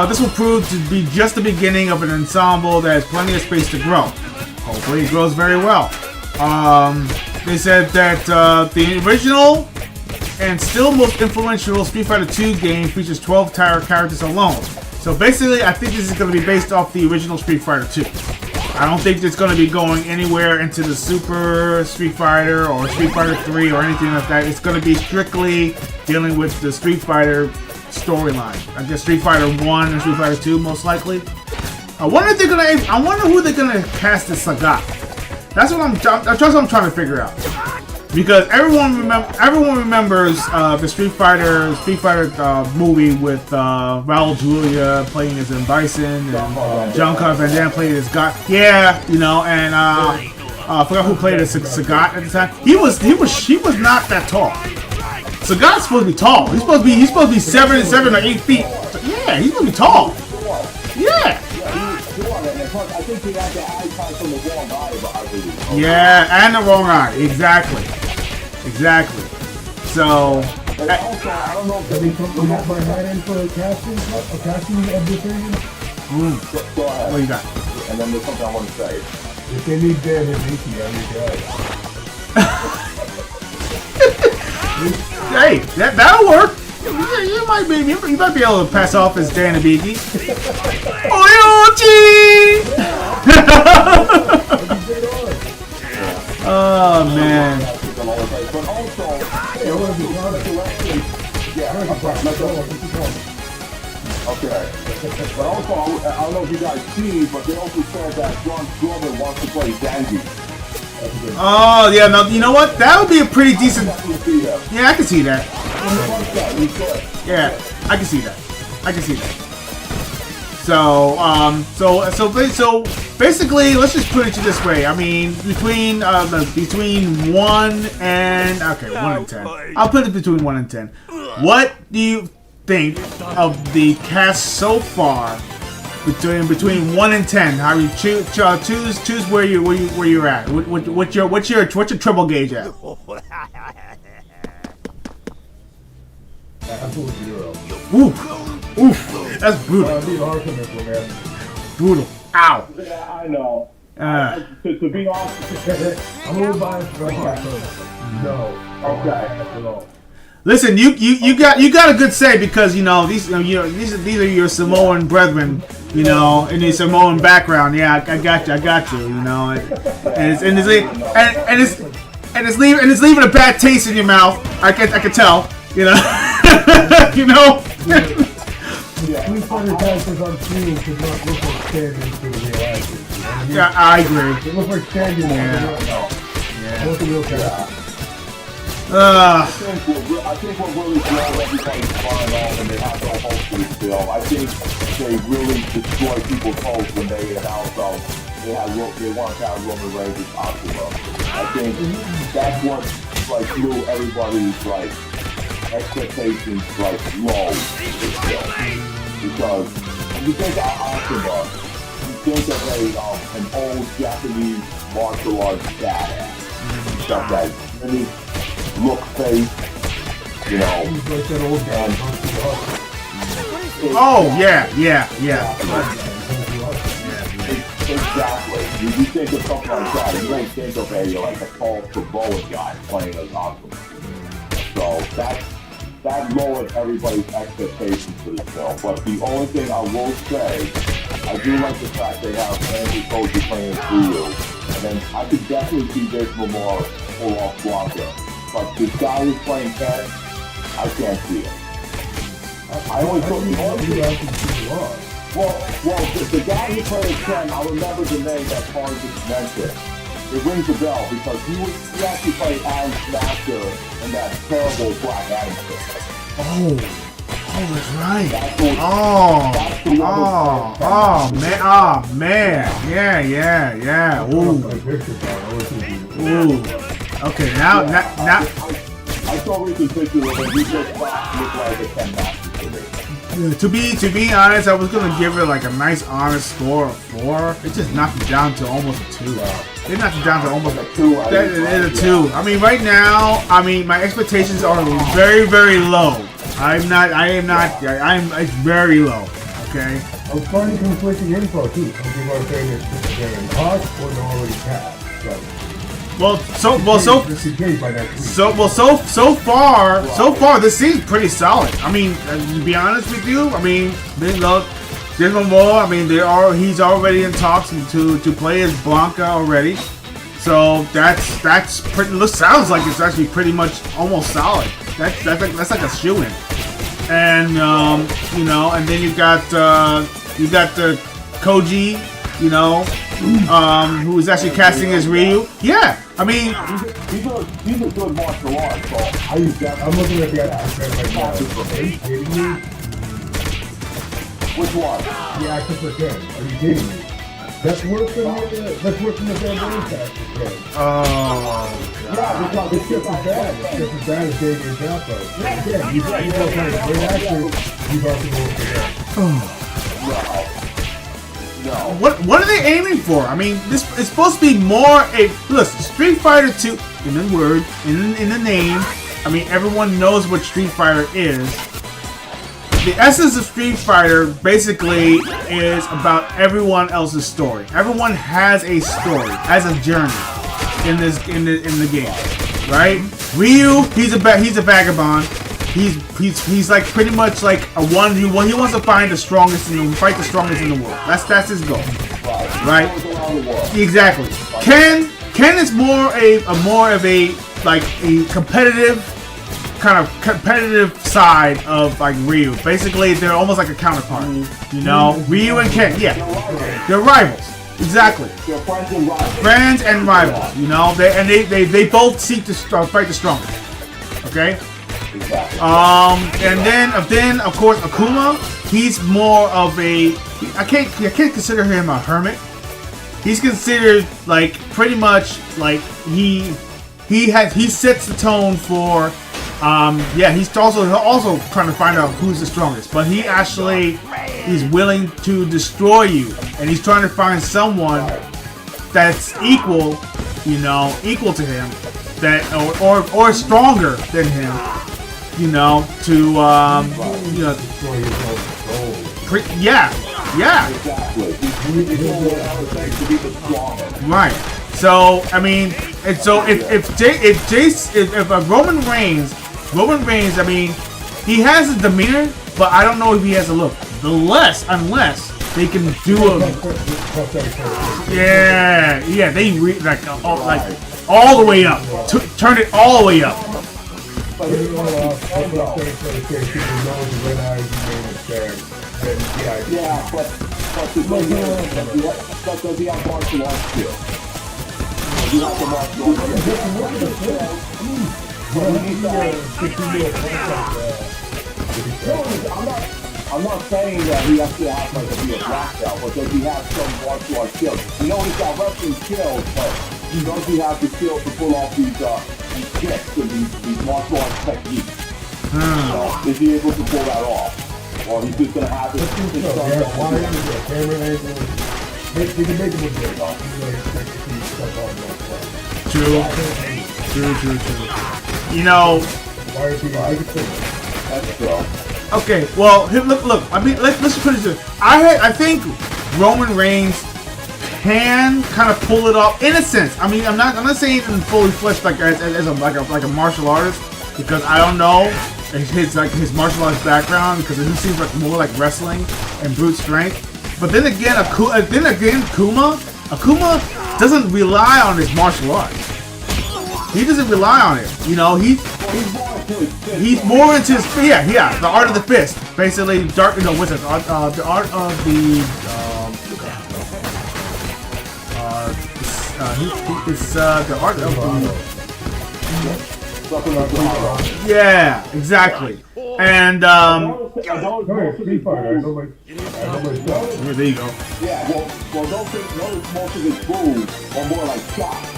this will prove to be just the beginning of an ensemble that has plenty of space to grow. Hopefully it grows very well. They said that the original and still most influential Street Fighter 2 game features 12 characters alone. So basically, I think this is going to be based off the original Street Fighter 2. I don't think it's going to be going anywhere into the Super Street Fighter or Street Fighter 3 or anything like that. It's going to be strictly dealing with the Street Fighter storyline. I guess Street Fighter 1 and Street Fighter 2 most likely. I wonder who they're gonna cast as Sagat. That's what I'm trying to figure out. Because everyone remembers the Street Fighter movie with Raul Julia playing as Bison and Jean-Claude Van Damme playing as Sagat. Yeah, you know, and I forgot who played as Sagat at the time. He was not that tall. Sagat's supposed to be tall. He's supposed to be 7 or 8 feet. So, yeah, he's supposed to be tall. Yeah. I think he had the eye contact from the wrong eye, I believe. Yeah, and the wrong eye. Exactly. So. And also, I don't know if they put my head in for a casting of the thing. Go ahead. What you got? And then there's something I want to say. If they need Dan and Nikki, I'm your guy. Hey, that'll work. You might be able to pass off as Dan Ibiki. Oyochi! Oh man. But also, okay. But also, I don't know if you guys see, but they also said that Braun Strowman wants to play Zangief. Oh yeah, no, you know what? That would be a pretty decent. Yeah, I can see that. Yeah, I can see that. So basically, let's just put it this way. I mean, between 1 and 10. I'll put it between 1 and 10. What do you think of the cast so far? Between 1 and 10, how you choose where you're at. What's your triple gauge at? Absolutely 0. Oof, that's brutal. That'd be a hard commitment, man. Brutal. Ow. Yeah, I know. To be honest, I'm a little biased, but no. okay. At all. Listen, you got a good say because these are your Samoan brethren, in your Samoan background. Yeah, I got you. And it's leaving a bad taste in your mouth. I can tell. Please find your characters on screen should not look like stand-ins for the real actors. Yeah, I agree. They look like stand-ins. Yeah. What's the real character? I think what really drove everybody's flying off and they have no hope for this film. I think they really destroyed people's hopes when they announced they want to have Roman Reigns as Optima. I think that's what blew everybody's expectations low in this film. Because when you think of Optima, you think of an old Japanese martial arts badass. Stuff that really look face, He's like that old guy. Oh yeah. Exactly. You think of something like that, you don't think of a tall Treble guy playing as Optima. So that lowered everybody's expectations for this film. But the only thing I will say, I do like the fact they have Andy Koji playing as Ryu. And then I could definitely see Vince Momoa pull off Blanca. But this guy who's playing Ken, I can't see it. I always thought the guy who played Ken, I remember the name that Carl just mentioned. It rings a bell because he actually played Adam Smasher in that terrible Black Adam film. Oh, that's right. Man. Yeah. Ooh. Okay, now. I saw Richard's picture of him. He just looked like a 10 master to me. To be honest, I was gonna give it a nice honest score of 4. It just knocked it down to almost a 2. They knocked it down to almost a 2. That is a 2. I mean, right now, my expectations are very, very low. It's very low. Okay. I was finding conflicting info too. Some people are saying it's very hot or they're already cast. So far, this seems pretty solid. I mean, to be honest with you, there's Momoa. He's already in talks to play as Blanca already. So that's pretty. Sounds like it's actually pretty much almost solid. That's like a shoo-in. And and then you got the Koji, who is actually casting as Ryu. Yeah, he's a good martial arts. So I'm looking at the actor right now. Are you kidding me? Which one? The actor for Ken. Are you kidding me? That's worse than the Bamboo cast. Oh, yeah, because it's just as bad. It's just as bad as David Zappa. Again, he's a great actor. He's also going for that. No. What are they aiming for? This is supposed to be more listen, Street Fighter 2 in the word, in the name. Everyone knows what Street Fighter is. The essence of Street Fighter basically is about everyone else's story. Everyone has a story, has a journey in the game, right? Ryu, he's a vagabond. He's pretty much like a one. He wants to fight the strongest in the world. That's his goal, right? Exactly. Ken is more of a competitive side of Ryu. Basically, they're almost like a counterpart. Ryu and Ken, yeah, they're rivals. Exactly. They're friends and rivals. They both seek to fight the strongest. Okay. Exactly. And then of course Akuma. he's more of a. I can't consider him a hermit. He's considered like pretty much like he sets the tone for. He's also trying to find out who's the strongest, but he's willing to destroy you, and he's trying to find someone that's equal to him, that or stronger than him, right. So I mean, and so if Roman Reigns, I mean, he has a demeanor, but I don't know if he has a look. Unless they can do a all the way up, turn it all the way up. Yeah, but does he have martial arts skills? You have the martial arts. I'm not saying that he has to have like to be a black belt, but does he have some martial arts skills? You know he's got wrestling skills, but does he have the skills to pull off these kicks and these martial arts techniques? Is he able to pull that off? Or he's just gonna have it? True. You know. That's true. Okay, well, look. I mean, let's put it this. I think Roman Reigns can kind of pull it off in a sense. I mean, I'm not saying in fully fledged like a martial artist, because I don't know his martial arts background, because it seems like more like wrestling and brute strength. But then again, Akuma doesn't rely on his martial arts. He doesn't rely on it. He's more into his the art of the fist. Basically, what's it? The art of the it's the art of the exactly. And there you go. Yeah, well, notice most of his moves are more like chops.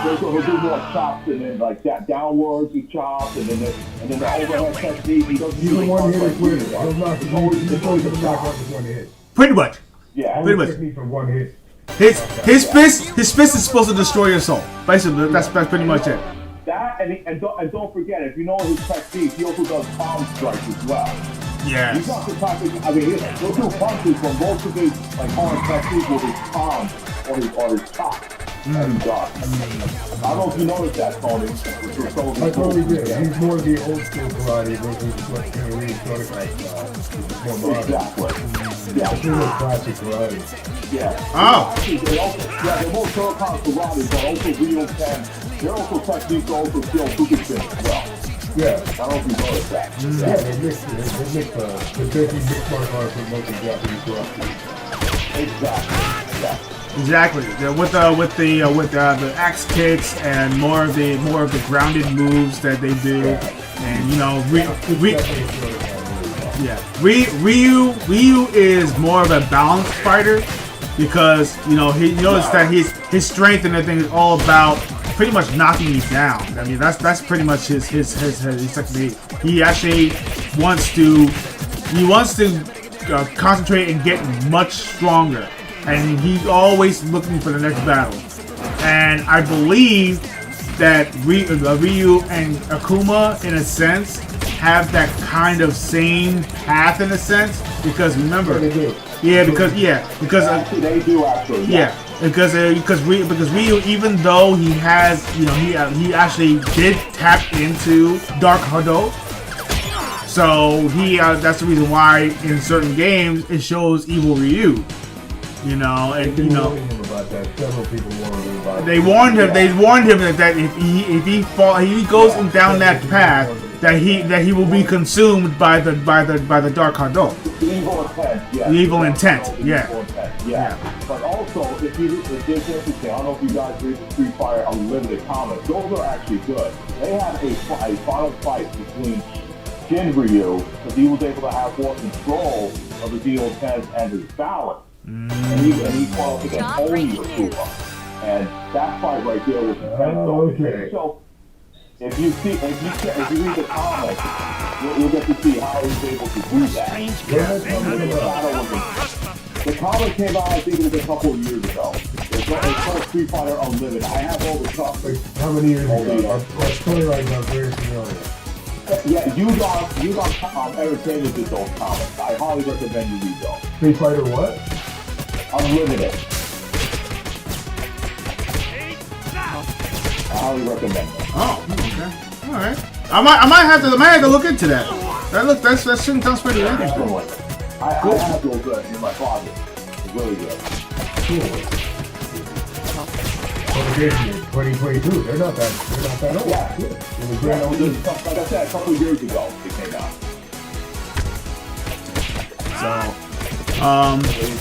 He'll do more chops and then like that downwards he chops and then the overhead technique. He doesn't do one hit. Pretty much. Yeah. Pretty much. From one hit. His fist is supposed to destroy your soul. Basically, that's pretty much it. That and don't forget, if you know his technique, he also does palm strikes as well. Yeah. He's not the type of, I mean, he'll do punches from most of his like hard technique with his palms or his top. And I don't know if you noticed that, Tony. I totally did. He's more of the old school karate versus what King Lee sort of like more modern. Exactly. Yeah. It's really classic karate. Yeah. Oh. They're both Shuriken karate, but also Ryu Ken. They're also techniques also still Fukushima as well. Yeah. I don't know if you noticed that. Yeah, they mix the basically mixed martial arts with most of Japanese karate. Exactly. Yeah. Exactly. With the axe kicks and more of the grounded moves that they do, and Ryu is more of a balanced fighter, because he noticed that his strength and everything is all about pretty much knocking you down. I mean, that's pretty much his technique. He actually wants to concentrate and get much stronger. And he's always looking for the next battle. And I believe that Ryu and Akuma, in a sense, have that kind of same path in a sense. Because remember, they do. Because they do actually. Yeah, because Ryu, even though he has, he actually did tap into Dark Hado. So that's the reason why in certain games it shows evil Ryu. About that. Several people warned him about they warned him that if he goes down that path, that he will be consumed by the Dark Hado. The evil intent, yeah. The evil intent, yeah. Evil intent, yeah. But also, if this interesting, I don't know if you guys read the Street Fighter Unlimited comics. Those are actually good. They have a final fight between Shinryu because he was able to have more control of his evil intent and his balance. And he fought against Oni Akuma. And that fight right there was intense. Okay. So if you read the comics, you'll get to see how he's able to do that. The comic came out, I think it was a couple of years ago. It's called Street Fighter Unlimited. I have all the stuff. Like, how many years ago? That's totally right now, very familiar. Yeah, you got Entertainment did those comics. I highly recommend you read those. Street Fighter what? Unlimited. I highly recommend them. Oh, okay. All right. I might have to look into that. That sounds pretty interesting. I have those in my closet. It's really good. Publication is 2022. They're not that old. Yeah. It was brand old. Like I said, a couple of years ago it came out. So,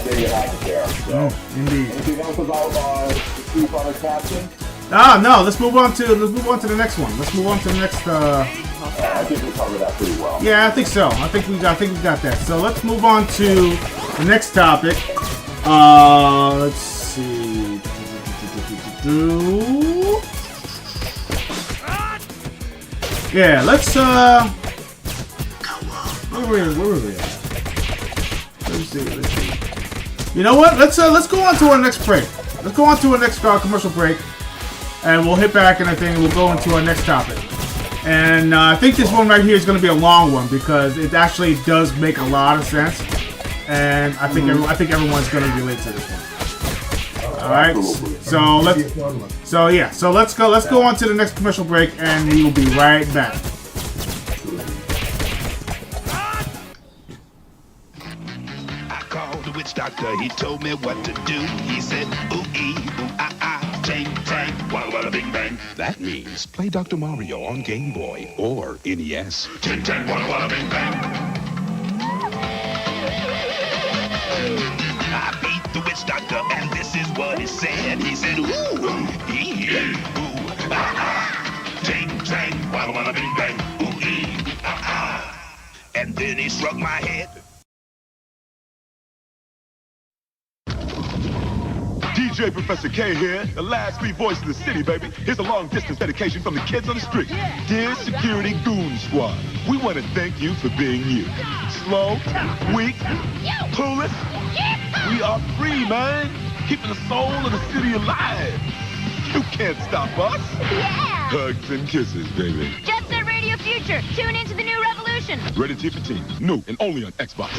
There you have it there. So. indeed. Anything else about the Street Fighter Captain? No. Let's move on to the next one. Let's move on to the next. I think we covered that pretty well. Yeah, I think so. I think we got that. So let's move on to the next topic. Let's see. Yeah, let's where were we at? Let's see. You know what? Let's go on to our next break. Let's go on to our next commercial break, and we'll hit back and I think we'll go into our next topic. And I think this one right here is going to be a long one because it actually does make a lot of sense, and I think everyone's going to relate to this one. All right, so let's go on to the next commercial break, and we will be right back. I called the witch doctor, he told me what to do. He said, ooh-ee, ooh-ah-ah, tang, tang, walla walla bing bang. That means play Dr. Mario on Game Boy or NES. Ting, tang, walla walla bing bang. I beat the witch doctor and this is what he said. He said, ooh-ee, ooh-ah-ah, ting, tang, walla walla bing bang, ooh-ee, ah-ah. And then he struck my head. DJ Professor K here, the last free voice in the city, baby. Here's a long-distance dedication from the kids on the street. Dear Security Goon Squad, we want to thank you for being you. Slow, weak, clueless. We are free, man. Keeping the soul of the city alive. You can't stop us. Yeah! Hugs and kisses, baby. Jet Set Radio Future. Tune into the new revolution. Rated T for teens. New and only on Xbox.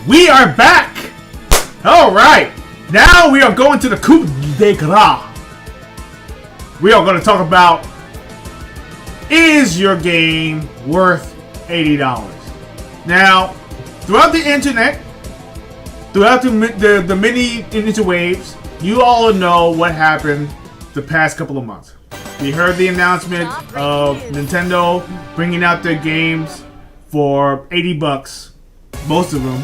We are back! Alright! Now we are going to the coup de grace. We are going to talk about, is your game worth $80? Now, throughout the internet, throughout the many interwaves, you all know what happened the past couple of months. We heard the announcement of Nintendo bringing out their games for $80, most of them,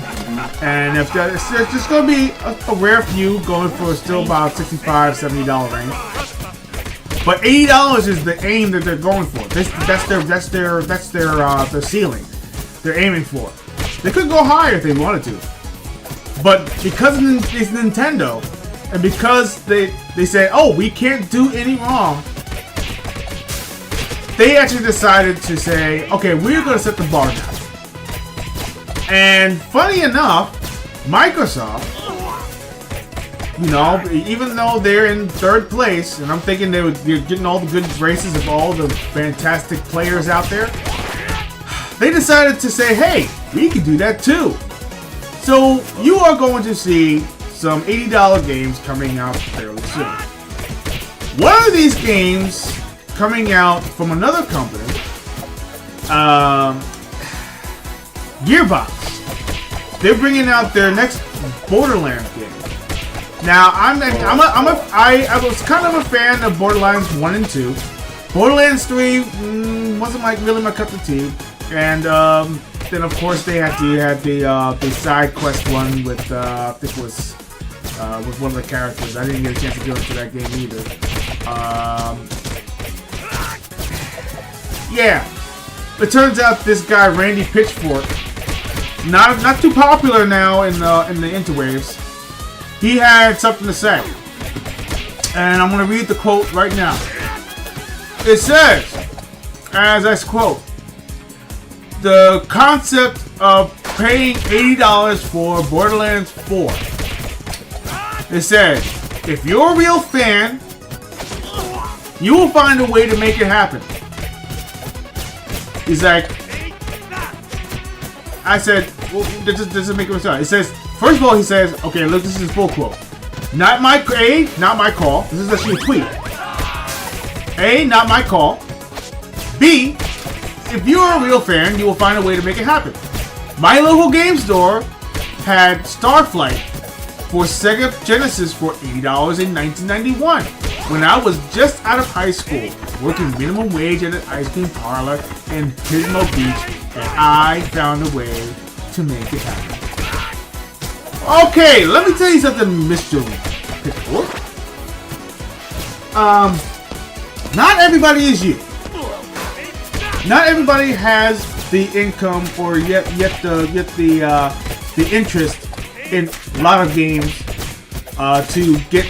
and if there's just going to be a rare few going for still about $65, $70 range. But $80 is the aim that they're going for. That's their ceiling. They're aiming for. They could go higher if they wanted to, but because it's Nintendo, and because they said, oh, we can't do any wrong, they actually decided to say, okay, we're going to set the bar now. And funny enough, Microsoft, you know, even though they're in third place, and I'm thinking they're getting all the good graces of all the fantastic players out there, they decided to say, hey, we can do that too. So you are going to see some $80 games coming out fairly soon. One of these games coming out from another company, Gearbox. They're bringing out their next Borderlands game. Now, I was kind of a fan of Borderlands 1 and 2. Borderlands 3 wasn't really my cup of tea. And then, of course, they had the side quest one with I think it was with one of the characters. I didn't get a chance to go into that game either. Yeah, it turns out this guy Randy Pitchfork, not too popular now in the interwaves. He had something to say, and I'm gonna read the quote right now. It says, as I quote, the concept of paying $80 for Borderlands 4. It says, if you're a real fan, you will find a way to make it happen. He's like, I said, well, this doesn't make any sense. It says, first of all, he says, okay, look, this is his full quote. Not my call. This is actually a tweet. A, not my call. B, if you're a real fan, you will find a way to make it happen. My local game store had Starflight for Sega Genesis for $80 in 1991 when I was just out of high school, working minimum wage at an ice cream parlor in Pismo Beach, and I found a way to make it happen. Okay, let me tell you something, Mr. Pitchfork. Not everybody is you. Not everybody has the income or yet the interest in a lot of games to get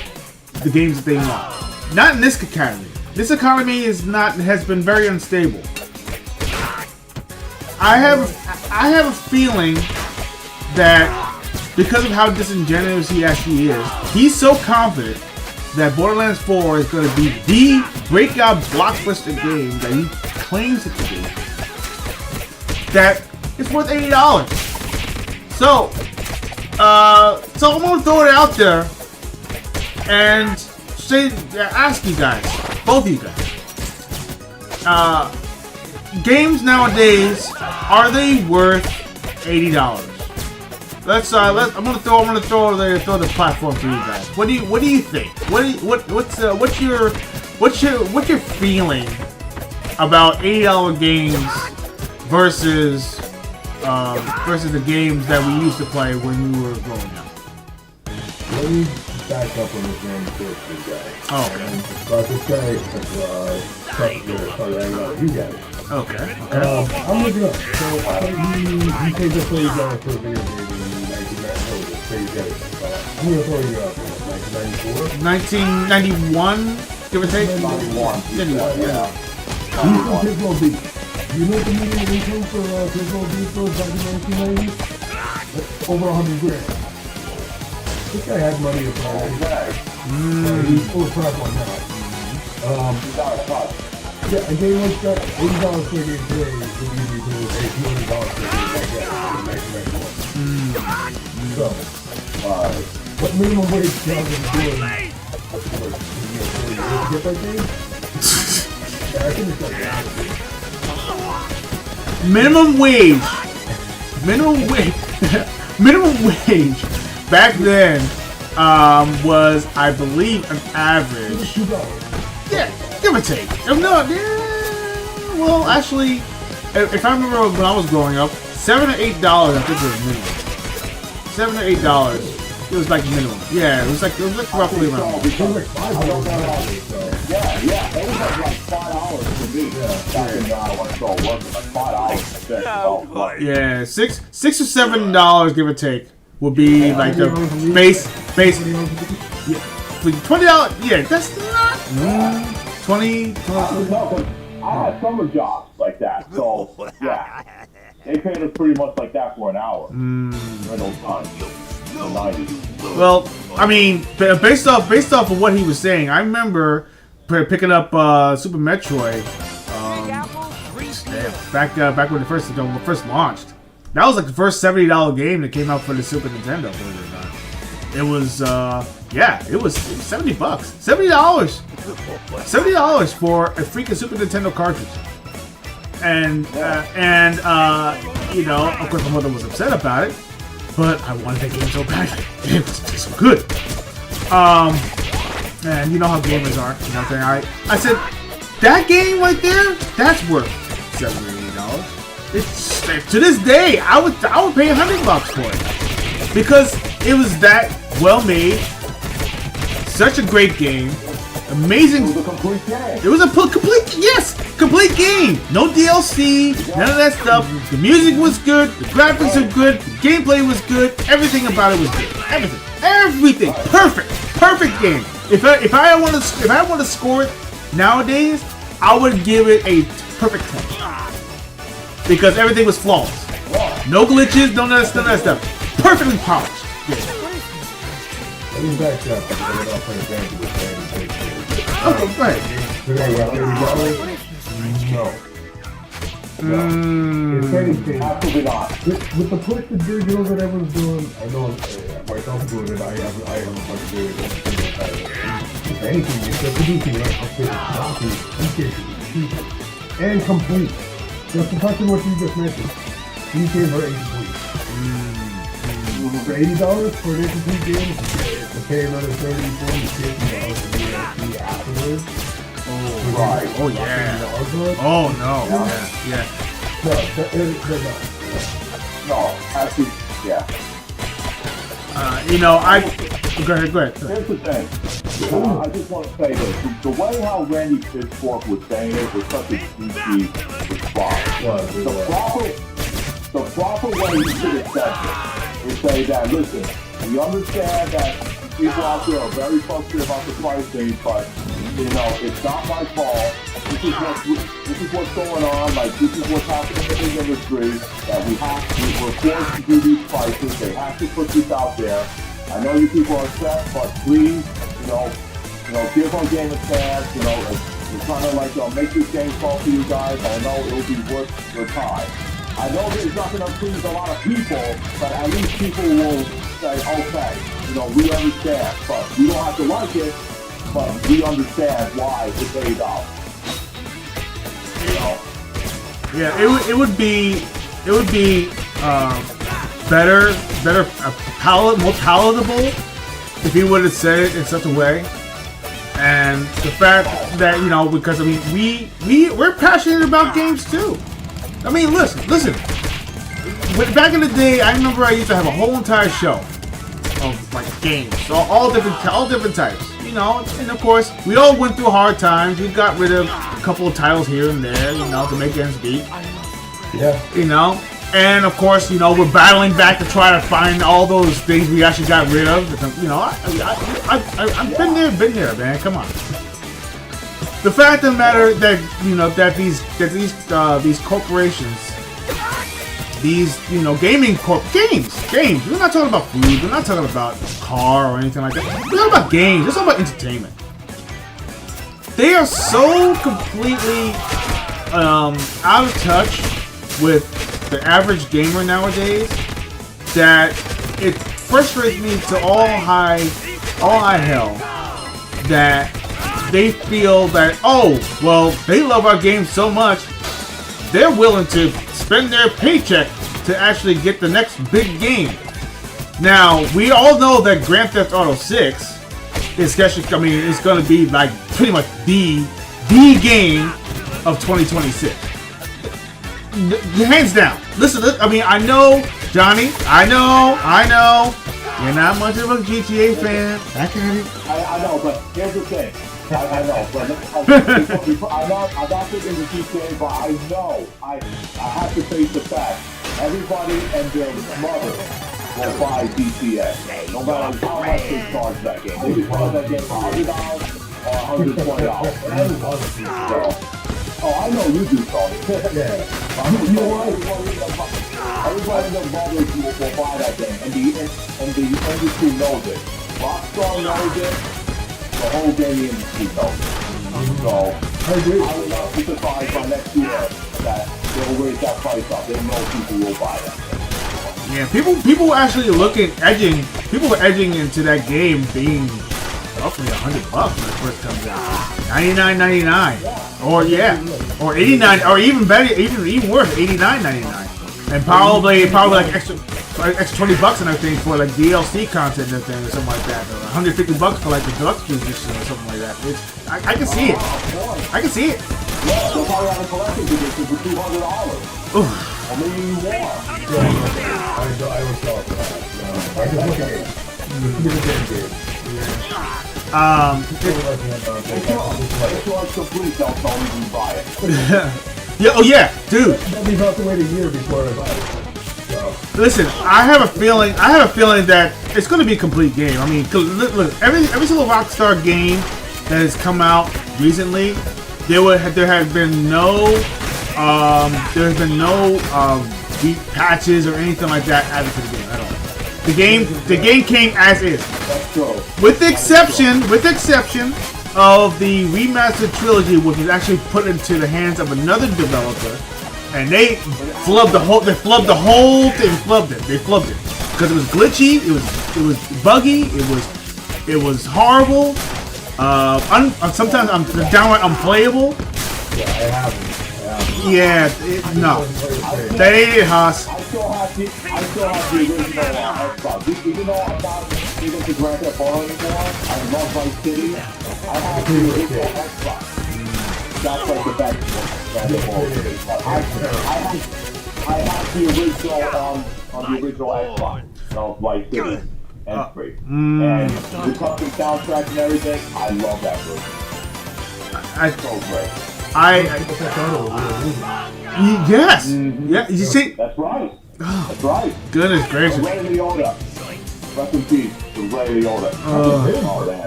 the games that they want. Not in this economy. This economy has been very unstable. I have a feeling that because of how disingenuous he actually is, he's so confident that Borderlands 4 is going to be the breakout blockbuster game that he claims it to be, that it's worth $80. So I'm going to throw it out there and ask you guys, both of you guys, games nowadays, are they worth $80? I'm gonna throw the platform to you guys. What do you think? What's your feeling about $80 games versus the games that we used to play when we were growing up? Let me back up on this one quickly, guys. Oh, okay. About to say, you guys. Okay. I'm looking up. So you take the play down for a video game in 1994. I'm gonna throw you out there. 1994. 1991, give or take. 91. Yeah. He's from Pismo Beach. You know what the minimum income for Pismo Beach was back in 1990? Over $100,000. This guy had money to play. He's full of crap on that. Yeah, a game like that, $80 for a game today would be $200 for a game like that in 1991. So, what minimum wage job is doing? Get that game? Yeah, I think it's like that. Minimum wage. Minimum wage back then was, I believe, an average. Yeah, give or take. No, yeah, well, actually, if I remember when I was growing up, $7 to $8 I think was minimum. $7 to $8. It was like minimum. Yeah, it was like roughly around. It was like $5. Yeah, it was like $5 for me. Back in when I started working, like $5. Yeah, $6 to $7, give or take, would be like the base. Yeah, for $20. Yeah, that's not 20. I had summer jobs like that, so yeah, they paid us pretty much like that for an hour. During those times, in the 90s. Well, I mean, based off of what he was saying, I remember picking up Super Metroid back when it first launched. That was like the first $70 game that came out for the Super Nintendo. Believe it or not. It was it was $70. $70 for a freaking Super Nintendo cartridge. And you know, of course my mother was upset about it, but I wanted that game so badly. It was just so good. And you know how gamers are. You know what I'm saying? I said, that game right there, that's worth $70 or $80. It's to this day, I would pay $100 for it because it was that well made, such a great game, amazing. It was a complete game. It was a complete game. No DLC, none of that stuff. The music was good, the graphics are good, the gameplay was good, everything about it was good. Everything, perfect game. If I want to score it nowadays, I would give it a perfect 10 because everything was flawless. No glitches, none of that stuff. Perfectly polished. Yeah. Okay, go ahead. No. If anything, Absolutely not. with the push to digital that everyone's doing, I know myself doing it, I have a bunch of doing it. If anything, if they're producing it, it's cheap and complete. Just to touch on what you just mentioned, these games are incomplete. For $80 for an incomplete game, to pay another $30, $40, $50 for DLC afterwards. Right. Oh yeah. Oh no. Yeah. No, they're not. No, actually, yeah. You know, go ahead. Here's the thing. I just want to say this. The way how Randy Pitchfork was saying it was such a cheesy response. The proper way you should have said it is say that, listen, we understand that people out there are very frustrated about the pricing, but, you know, it's not my fault. This is what's going on. Like, this is what's happening in the industry, that we're forced to do these prices. They have to put this out there. I know you people are upset, but please, you know, give our game a chance. You know, we're trying to make this game fun for you guys. I know it'll be worth your time. I know that it's not going to please a lot of people, but at least people will say, okay, you know, we understand, but we don't have to like it, but we understand why it's $80. You know? Yeah, it would be better, more palatable if he would have said it in such a way. And the fact that, you know, because I mean we're passionate about games too. I mean, listen. Back in the day, I remember I used to have a whole entire show of like games, so all different types. You know, and of course, we all went through hard times. We got rid of a couple of titles here and there, you know, to make ends meet. Yeah. You know, and of course, you know, we're battling back to try to find all those things we actually got rid of. You know, I've been there, man. Come on. The fact of the matter that, you know, that these corporations, these, you know, games. We're not talking about food. We're not talking about car or anything like that. We're talking about games. We're talking about entertainment. They are so completely out of touch with the average gamer nowadays that frustrates me to all high hell that they feel that, oh, well, they love our game so much, they're willing to spend their paycheck to actually get the next big game. Now, we all know that Grand Theft Auto 6 is actually, I mean, it's going to be like pretty much the game of 2026. Hands down. Listen, I mean, I know, Johnny, I know, you're not much of a GTA fan. I know, but here's the thing. I know, but I'm not thinking the GTA, but I know, I have to face the fact. Everybody and their mother will buy GTA. No matter how much they charge that game. They can charge that game for $100 or $120. Oh, I know you do, Tony. Everybody in their mothers will buy that game, and the industry knows it. Rockstar knows it. The whole gaming industry knows it. So, I would not be surprised by next year that they'll raise that price up. They know people will buy it. Yeah, people actually people are edging into that game being roughly $100 when it first comes out. $99.99, or or $89, or even better, even worse, $89.99, and probably like extra $20 and everything for like DLC content and everything or something like that, or $150 for like the deluxe edition or something like that. I can see it. I can see it. Yeah, they'll probably have a collector's edition for $200. Oof. Or maybe even more. I was thought that. I just look at it. It's a good game. Yeah, oh yeah, dude. That means I'll have to wait a year before I buy it. So. Listen, I have a feeling that it's going to be a complete game. I mean, look, every single Rockstar game that has come out recently, there has been no deep patches or anything like that added to the game at all. The game came as is, with the exception of the remastered trilogy, which was actually put into the hands of another developer, and they flubbed the whole thing. They flubbed it because it was glitchy, it was buggy, it was horrible. Sometimes I'm downright unplayable. Yeah, I haven't. Yeah, no. They ain't it, Haas. I still have the original Xbox. Even though I'm not even to Grand Theft Auto anymore, I love Vice City. I have the original Xbox. That's like the best Grand Theft Auto. I have the original on the original Xbox of Vice City and free. And the custom soundtrack and everything, I love that version. It's so great. Yes. Mm-hmm. Yeah. You see. That's right. That's right. Goodness gracious. Ray Liotta. Rest in peace to Ray Liotta.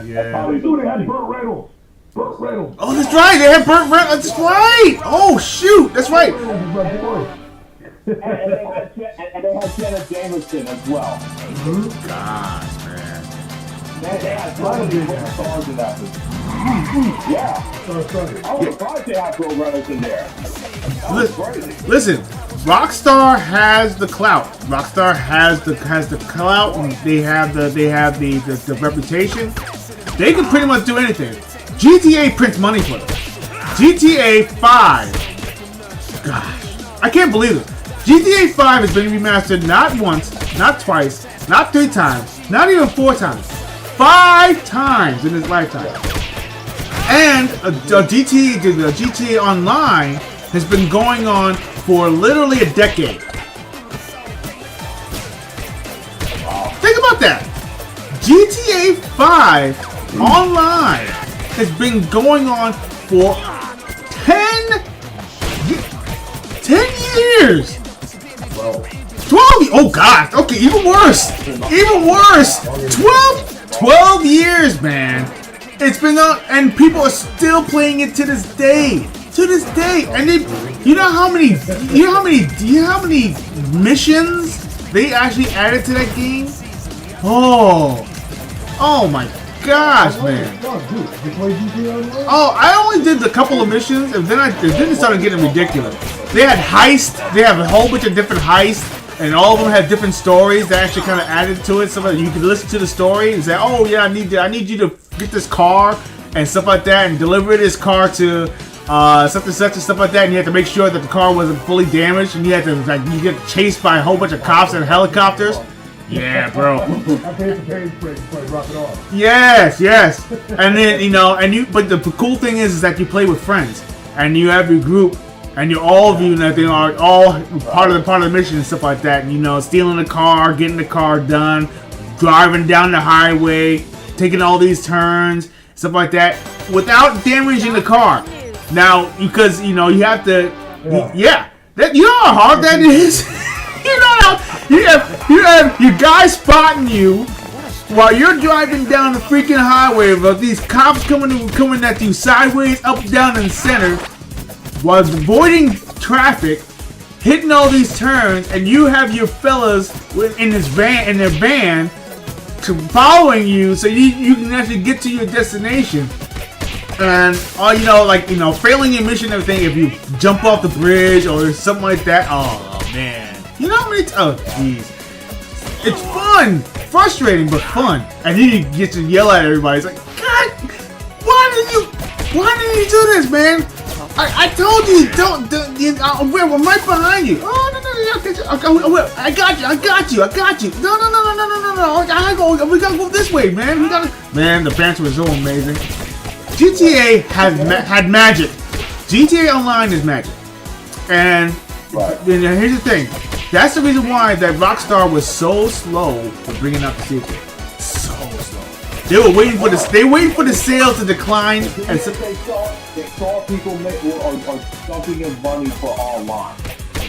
Yeah. Dude, they had Burt Reynolds. Oh, that's right. They had Burt Reynolds. That's right. Oh shoot. That's right. And they had Janet Jameson as well. Gosh, man. They had plenty of women stars in that movie. Yeah. I was surprised they had Burt Reynolds in there. That was crazy. Listen, Rockstar has the clout. Rockstar has the clout, and they have the reputation. They can pretty much do anything. GTA prints money for them. GTA 5. Gosh, I can't believe it. GTA 5 has been remastered not once, not twice, not 3 times, not even 4 times. 5 times in his lifetime. And GTA Online has been going on for literally a decade. Think about that. GTA 5 Online has been going on for 10 years. 12. Oh God. Okay, even worse. 12 years, man. It's been on, and people are still playing it to this day. And you know how many missions they actually added to that game? Oh my gosh, man. Oh, I only did a couple of missions, and then it started getting ridiculous. They had heists. They have a whole bunch of different heists and all of them had different stories that actually kind of added to it. So that you could listen to the story and say, "Oh yeah, I need you to get this car and stuff like that, and deliver this car to something such and stuff like that." And you had to make sure that the car wasn't fully damaged, and you had to you get chased by a whole bunch of cops and helicopters. Yeah, bro. I paid the page break before I drop it off. Yes, yes. And then but the cool thing is that you play with friends, and you have your group, and you all of you and everything are all part of the mission and stuff like that. And stealing the car, getting the car done, driving down the highway, taking all these turns, stuff like that, without damaging the car. Now, because you have to, you know how hard that is. You have your guy spotting you while you're driving down the freaking highway with these cops coming at you sideways, up, down, and center, while avoiding traffic, hitting all these turns, and you have your fellas in their van, following you so you can actually get to your destination. And failing your mission and everything, if you jump off the bridge or something like that, oh man. You know how many oh jeez. It's fun! Frustrating but fun. And then you get to yell at everybody. It's like, God, why did you do this, man? I told you, don't I'm right behind you. Oh no, I got you. No. We gotta go this way, man. Man, the banter was so amazing. GTA had magic. GTA Online is magic. And here's the thing. That's the reason why that Rockstar was so slow for bringing out the sequel. So slow. They were waiting for the sales to decline. And they saw people are dumping in money for online.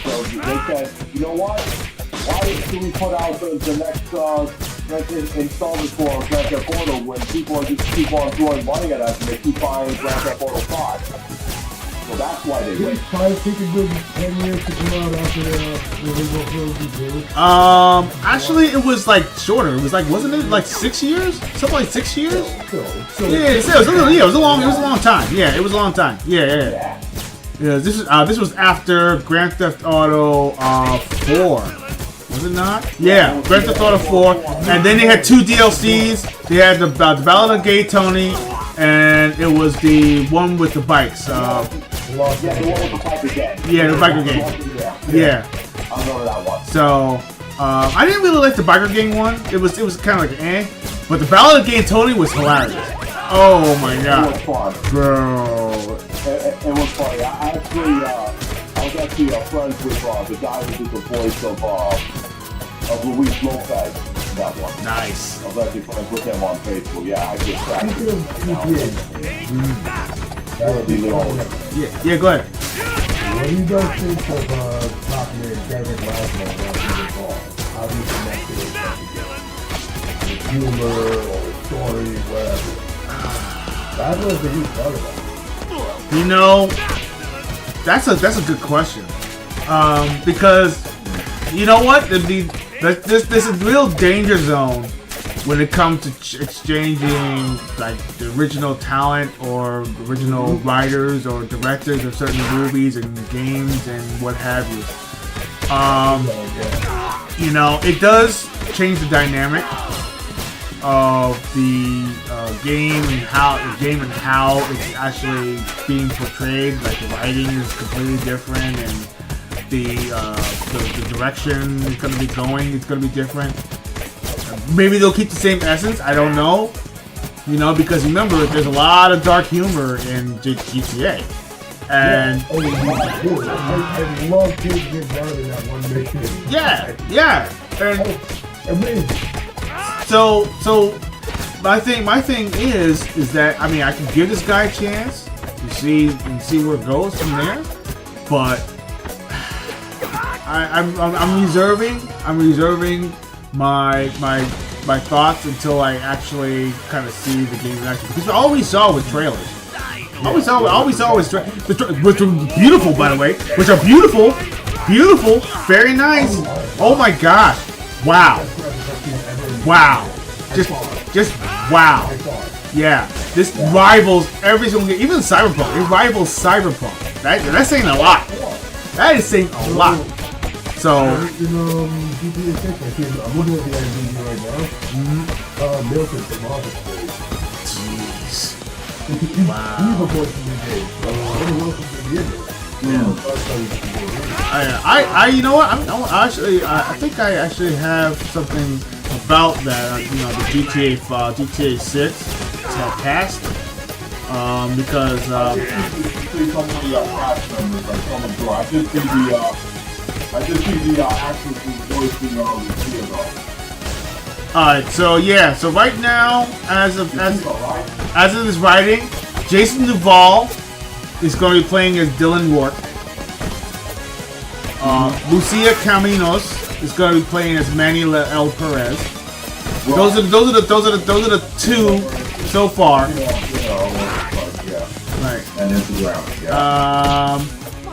So they said, you know what? Why should we put out the next installment for Grand Theft Auto when people are just keep on throwing money at us and they keep buying Grand Theft Auto 5? So that's why they wait. Take a good 10 years to come out after the original. Actually, it was like shorter. It was like, wasn't it like 6 years? Something like 6 years? It was a long time. Yeah, it was a long time. Yeah. This was after Grand Theft Auto 4. Was it not? Yeah, Grand Theft Auto 4. And then they had 2 DLCs. They had the Ballad of Gay Tony, and it was the one with the bikes. The one with the biker gang. Yeah, the biker gang. Yeah. I remember that one. So, I didn't really like the biker gang one. It was kind of like but the Ballad of Gay Tony was hilarious. Oh my god. It was fun. Bro. It was funny. I was actually friends with the guy who did the voice of Luis Lopez. That one. Nice. I was actually friends with him on Facebook. Yeah, I just Yeah, go ahead. What do you guys think of Top Man Kevin Laszlo? How do you connect it with humor or story, whatever? That's what you thought about. That's a good question. Because you know what? There's a real danger zone when it comes to exchanging like the original talent or original writers or directors of certain movies and games and what have you. It does change the dynamic of the game and how it's actually being portrayed. Like the writing is completely different, and the direction is going to be going. It's going to be different. Maybe they'll keep the same essence. I don't know. Because remember, there's a lot of dark humor in GTA. And I love kids get down in that one mission. Yeah. And amazing. So my thing is that I can give this guy a chance to see where it goes from there, but I'm reserving my thoughts until I actually kind of see the game in action, because all we saw was trailers. All we saw was which are beautiful, by the way, which are beautiful, very nice. Oh my gosh, wow, just wow. Yeah, this rivals every single game, even Cyberpunk. It rivals Cyberpunk. That's saying a lot. That is saying a lot. So. In GTA 6, I'm looking at the IMDb right now. Milton from Office Space. Jeez. Wow. He's a voice in the game. Everyone else is in the game. You know what? I think I actually have something about that. You know, the GTA 6. It's called Cast. Because I just see the actors voicing the CFO. Alright, so yeah, so right now, as of this writing, Jason Duval is going to be playing as Dylan Rourke. Lucia Caminos is going to be playing as Manny L. Perez. Those are the two so far. Right. And Instagram. Yeah.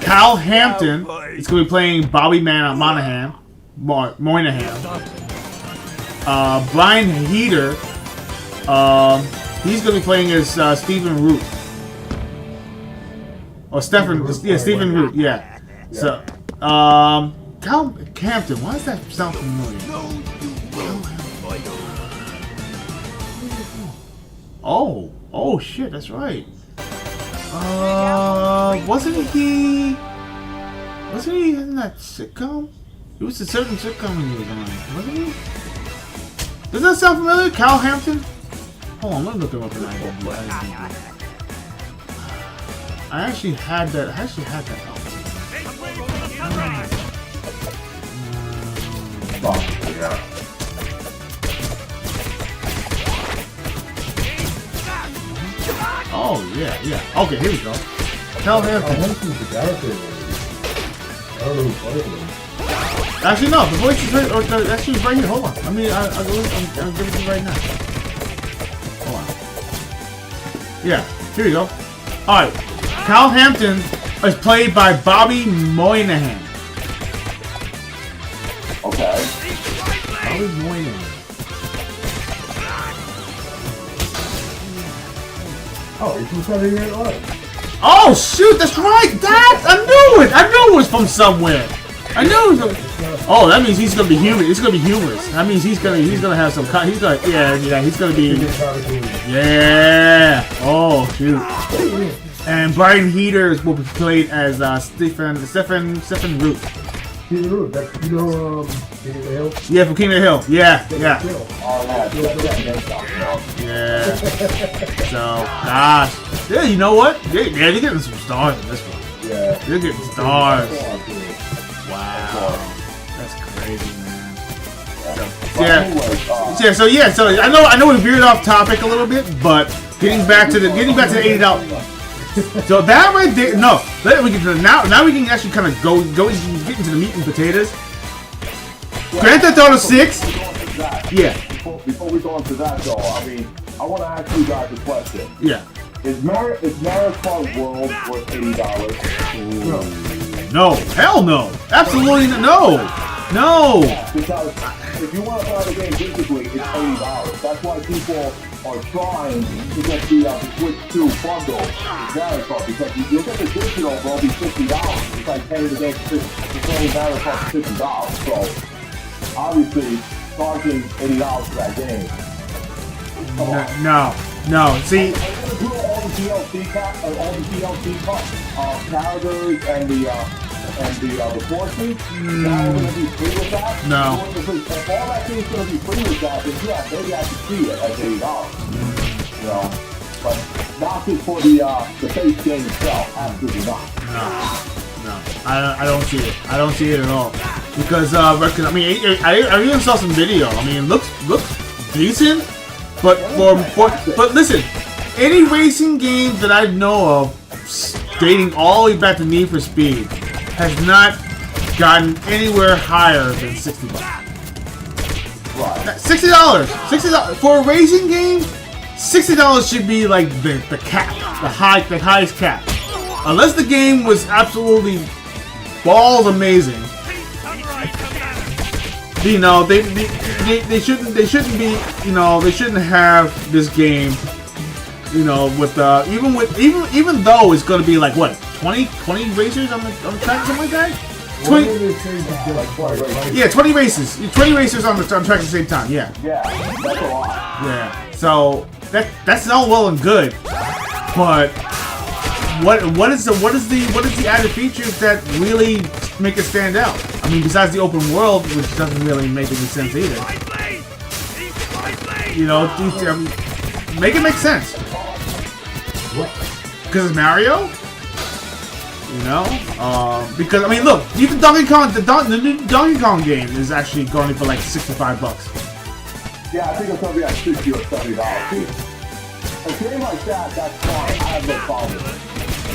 Cal Hampton is going to be playing Bobby Moynihan. Brian Heater, he's going to be playing as Stephen Root. Or Stephen Root, yeah. So, Cal Hampton, why does that sound familiar? Oh shit, that's right. Wasn't he in that sitcom? It was a certain sitcom he was on, wasn't he? Does that sound familiar? Cal Hampton? Hold on, let me look him up in IMDb. I actually had that. Yeah. Oh yeah. Okay, here we go. Cal Hampton. I don't know who played him. Actually, no. The voice is right. Actually, right here. Hold on. I mean, I'm giving it to you right now. Hold on. Yeah. Here we go. All right. Cal Hampton is played by Bobby Moynihan. Okay. Bobby Moynihan. Oh, he's from Saturday Night Live. Oh shoot, that's right. I knew it. I knew it was from somewhere. I knew it was. Oh, that means he's gonna be humorous. It's gonna be humorous. That means he's gonna have some. He's gonna He's gonna be. Yeah. Oh shoot. And Brian Heater will be played as Stephen Root. Stephen Root. That's King of the Hill. Yeah, from King of the Hill. Yeah. So, gosh. Yeah, you know what? Yeah, they're getting some stars in this one. Yeah. They're getting stars. Wow. That's crazy, man. So I know we veered off topic a little bit, but getting back to the $80. So that right there, now we can actually kind of go get into the meat and potatoes. Grand Theft Auto 6. Yeah. Before we go into that, though, I mean, I want to ask you guys a question. Yeah. Is Mario Kart World worth $80? No. Hell no. Absolutely no. No. Because if you want to buy the game physically, it's $80. That's why people are trying to get the Switch 2 bundle with Mario Kart, because you get the digital, it'll be $50. It's like paying the game for Mario Kart for $50. So obviously, charging $80 for that game. No. See, all the DLC characters and the forces, now going to be free with that? No. If all that thing's going to be free with that, then yeah, maybe I could see it at $80. You know, but not just for the base game itself. Absolutely not. No. I don't see it. I don't see it at all. Because I mean, I even saw some video. I mean, it looks decent, but but listen, any racing game that I know of, dating all the way back to Need for Speed, has not gotten anywhere higher than $60. Right. $60 for a racing game. $60 should be like the cap, the highest cap. Unless the game was absolutely balls amazing. You know, they shouldn't be, you know, they shouldn't have this game, you know, with even though it's going to be like what 20 racers on the track, something like that. 20. What did they say to get like, Yeah, 20 races. 20 racers on track at the same time. Yeah. Yeah, that's a lot. Yeah. So that's all well and good, but what is the added features that really make it stand out? I mean, besides the open world, which doesn't really make any sense either. You know, make it make sense. Because it's Mario. You know, because I mean, look, even Donkey Kong, the new Donkey Kong game is actually going for like $65. Yeah, I think it's gonna be like $60 or $70. A game like that, that's fine. I have no problem with it.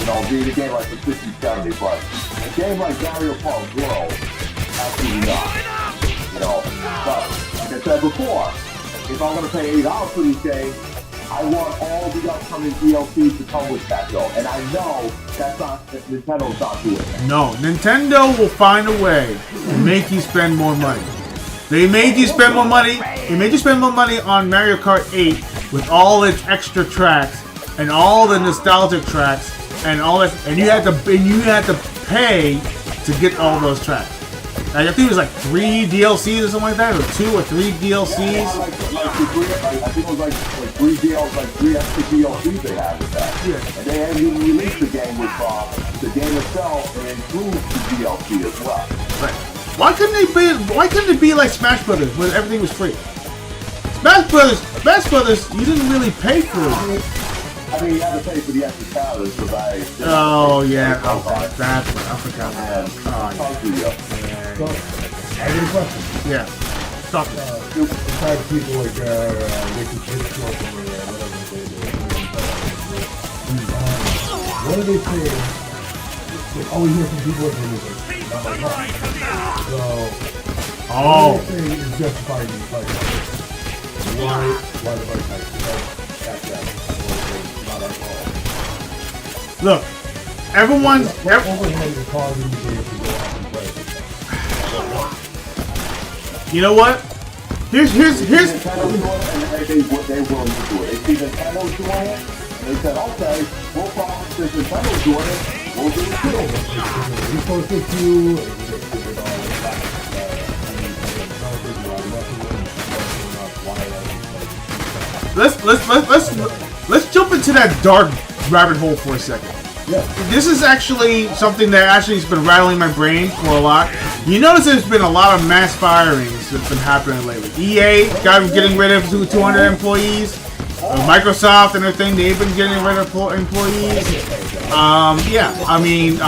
You know, being a game like for $60, $70, but a game like Mario Kart World, absolutely not. You know, but like I said before, if I'm gonna pay $8 for these games, I want all the upcoming DLCs to come with that though, and I know that's not Nintendo's not doing it. No, Nintendo will find a way to make you spend more money. They made you spend more money. They made you spend more money on Mario Kart 8 with all its extra tracks and all the nostalgic tracks and all that, and you had to pay to get all those tracks. Like, I think it was like 3 DLCs or something like that, or 2 or 3 DLCs. Yeah, I think it was like 3 DLCs, like 3 extra DLCs they had with that. Yeah. And they hadn't even released the game with the game itself and includes the DLC as well. Right. Why couldn't it be like Smash Brothers where everything was free? Smash Brothers, you didn't really pay for it. I mean, you had to pay for the extra calories because Oh yeah, that's what I forgot. So, I get a question. Yeah. Stop it. Besides people like Ricky Chipstorm or whatever they do. What do they say? They always hear from people like this, not like mine. So, what do they say is justifying these fights? Why the fight fights? Not at all. Look, everyone's. Overhead is causing the game to go up in price. You know what? Here's. Nintendo doing it, and they willing to do it. They see Nintendo doing it, and they said, okay, we'll follow since Nintendo's doing it, we'll do it too. We're supposed to do Let's jump into that dark rabbit hole for a second. Yeah. This is actually something that actually has been rattling my brain for a lot. You notice there's been a lot of mass firings that's been happening lately. EA getting rid of 200 employees. Microsoft and everything, they've been getting rid of employees. Yeah, I mean,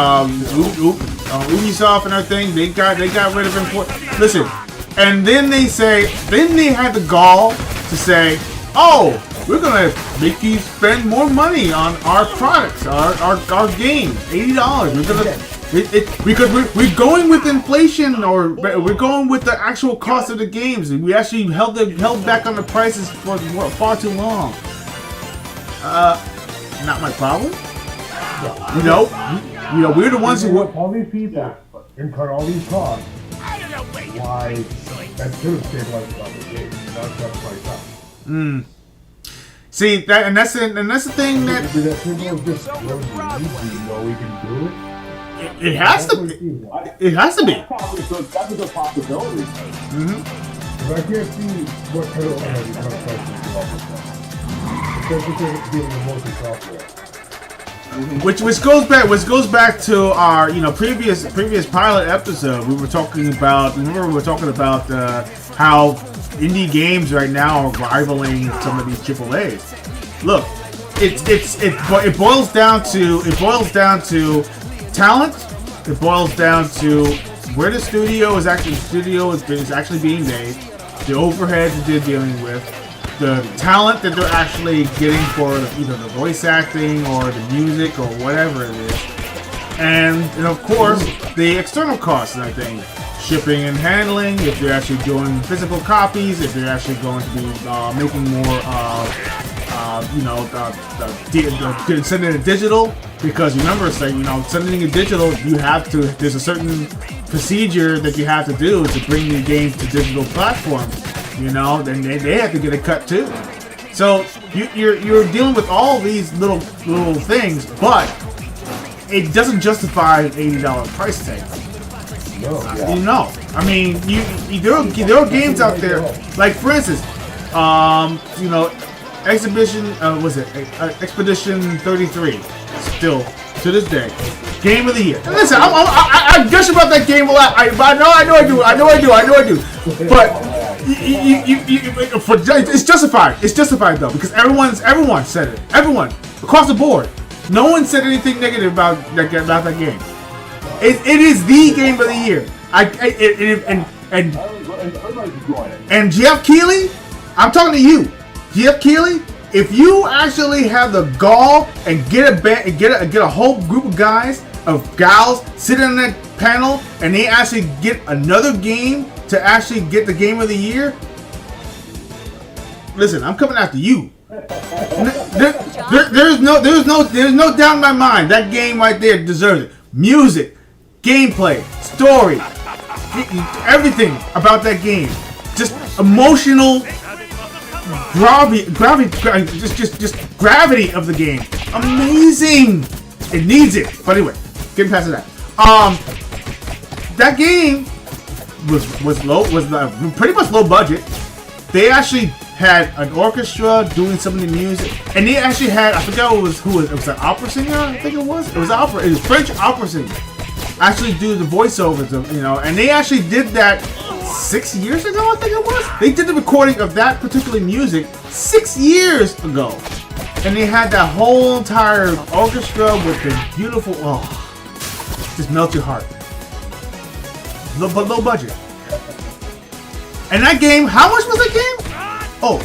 Ubisoft and everything, they got rid of employees. Listen, and then they had the gall to say, oh, we're gonna make you spend more money on our products, our games, $80. Because we're going with inflation, or we're going with the actual cost of the games. We actually held back on the prices for far too long. Not my problem. You know, we're the ones who all these people incur all these costs. Why that should have stabilized the game, not just price up. See that, and that's the thing that Is that simple? Just what do you know we can do it? it has to be. It has to be. That's a good possibility. But I can't see what kind of especially if they're dealing with mostly software. Which goes back to our previous pilot episode. We were talking about how indie games right now are rivaling some of these AAAs. Look, it boils down to talent. It boils down to where the studio is actually being made, the overhead that they're dealing with, the talent that they're actually getting for either the voice acting or the music or whatever it is, and of course the external costs and everything. Shipping and handling, if you're actually doing physical copies, if you're actually going to be making more, sending it digital, because remember, sending it digital, there's a certain procedure that you have to do to bring your game to digital platforms, then they have to get a cut too. So you're dealing with all these little things, but it doesn't justify an $80 price tag. No. You know. I mean, there are games out there, like for instance, you know, Expedition 33, still to this day, game of the year. And listen, I gush about that game a lot. I know I do. But it's justified. It's justified though, because everyone said it. Everyone across the board. No one said anything negative about that game. It is the game of the year. And Jeff Keighley, I'm talking to you, Jeff Keighley. If you actually have the gall and get a whole group of guys, of gals, sit in that panel, and they actually get another game to actually get the game of the year, listen, I'm coming after you. There's no doubt in my mind that game right there deserves it. Music, gameplay, story, everything about that game, just emotional. Just gravity of the game. Amazing. It needs it. But anyway, getting past that. That game was pretty much low budget. They actually had an orchestra doing some of the music, and they actually had, I forgot it was an opera singer. I think it was opera. It was French opera singer. Actually do the voiceovers of, you know, and they actually did that 6 years ago, I think it was. They did the recording of that particular music 6 years ago. And they had that whole entire orchestra with the beautiful, just melt your heart. But low budget. And that game, how much was that game? Oh.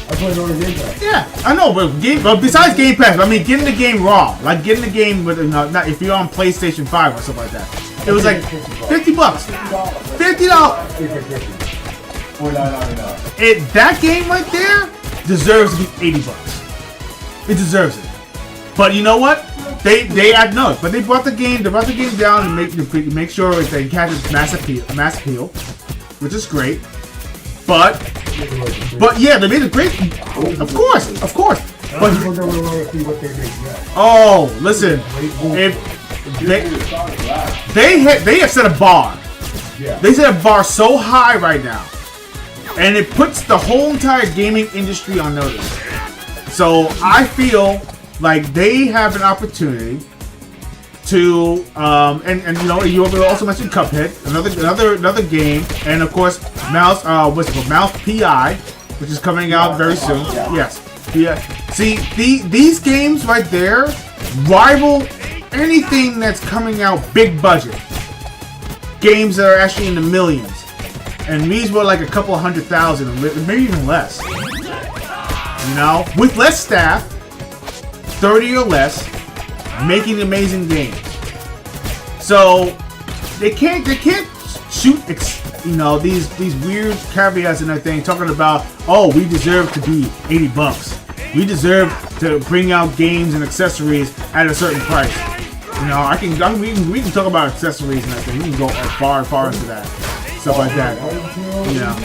I played on a Game Pass. Yeah, I know, but besides Game Pass, I mean, getting the game raw. Like getting the game with, not if you're on PlayStation 5 or something like that. It was like $50. $50. That game right there deserves to be $80. It deserves it. But you know what? They brought the game down to make sure that they catch its mass appeal, which is great. But yeah, they made it great. Of course. But listen, if they have set a bar. They set a bar so high right now, and it puts the whole entire gaming industry on notice. So I feel like they have an opportunity to and you know, you also mentioned Cuphead, another game, and of course Mouse Mouse PI, which is coming out very soon. Yes. Yeah. See, these games right there rival anything that's coming out big budget. Games that are actually in the millions, and these were like a couple of 100,000, maybe even less. You know, with less staff, 30 or less, making amazing games. So they can't shoot these weird caveats and everything, talking about, oh, we deserve to be $80. We deserve to bring out games and accessories at a certain price. You know, we can talk about accessories and everything. We can go far into that, stuff like that. You know,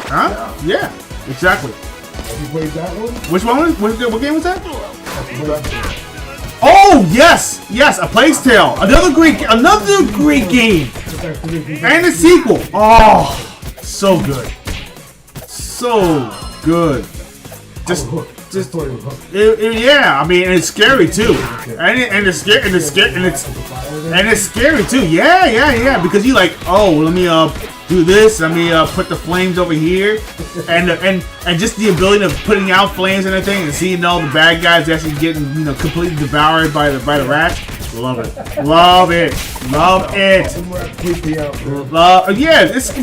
huh? Yeah, exactly. Have you played that one? Which one? What game was that? Oh yes, A Plague's Tale. Another great game. And a sequel. Oh, so good. Yeah. I mean, and it's scary too. And it's scary too. Yeah. Because you like, oh, let me do this. Let me put the flames over here, and just the ability of putting out flames and everything, and seeing all the bad guys actually getting completely devoured by the rats. Love it. But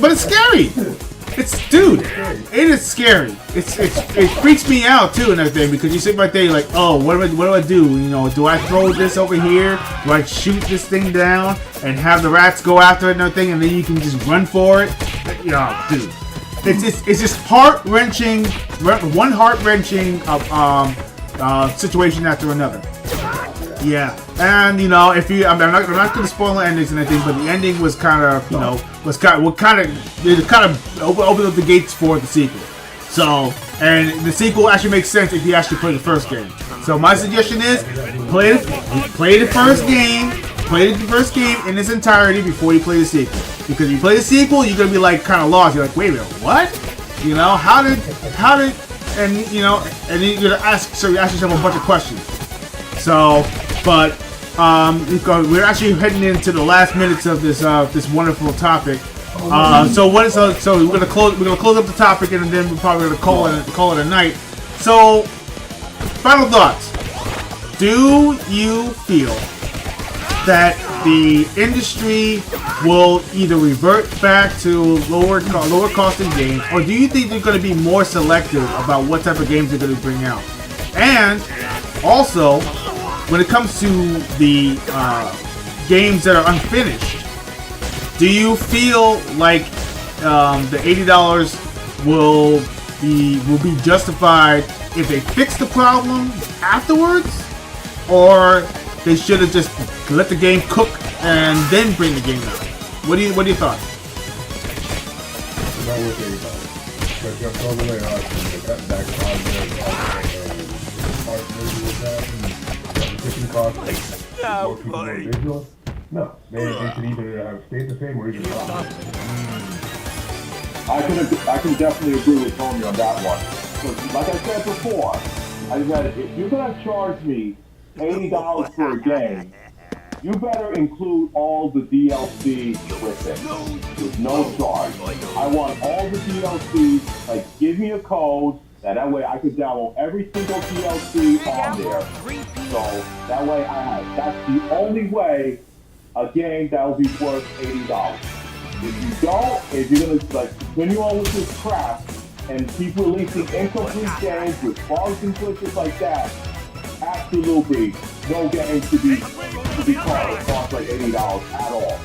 it's scary. It is scary. It freaks me out too and everything, because you sit right there, you're like, oh, what do I do? You know, do I throw this over here? Do I shoot this thing down and have the rats go after it and everything, and then you can just run for it? Dude, it's just heart-wrenching, one heart-wrenching situation after another. Yeah, and if I'm not going to spoil the endings and anything, but the ending was kind of opened up the gates for the sequel. So, and the sequel actually makes sense if you actually play the first game. So my suggestion is play the first game, play the first game in its entirety before you play the sequel. Because if you play the sequel, you're gonna be like kind of lost. You're like, wait a minute, what? You know, how did, and you know, and then you're gonna ask yourself a bunch of questions. So, but we're actually heading into the last minutes of this this wonderful topic. So we're gonna close up the topic, and then we're probably gonna call it a night. So, final thoughts. Do you feel that the industry will either revert back to lower costing games, or do you think they're going to be more selective about what type of games they're going to bring out? And also, when it comes to the games that are unfinished, do you feel like the $80 will be justified if they fix the problem afterwards, or they should have just let the game cook and then bring the game out? What are your thoughts? Not worth $80. But just over there, they cut back on their part visual and the cost, more people, more visual. No, they should either have stayed the same or even drop. I can definitely agree with Tony on that one. Because like I said before, I said if you're gonna charge me $80 for a game, you better include all the DLC with it, with no charge. I want all the DLC, like give me a code, that way I can download every single DLC on there. So that way that's the only way a game that will be worth $80. If you don't, if you're gonna like continue on with this crap and keep releasing incomplete games with bugs and glitches like that, absolutely no game to be cost like $80 at all.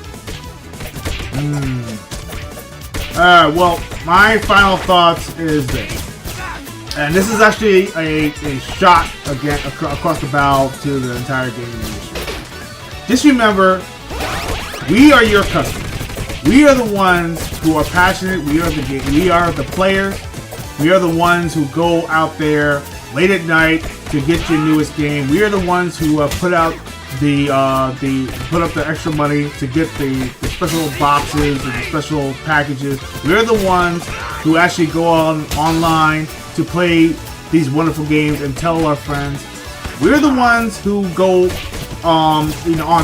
Well, my final thoughts is this, and this is actually a shot again across the bow to the entire gaming industry. Just remember, we are your customers. We are the ones who are passionate. We are the players. We are the ones who go out there late at night to get your newest game. We are the ones who put up the extra money to get the special boxes and the special packages. We're the ones who actually go online to play these wonderful games and tell our friends. We're the ones who go on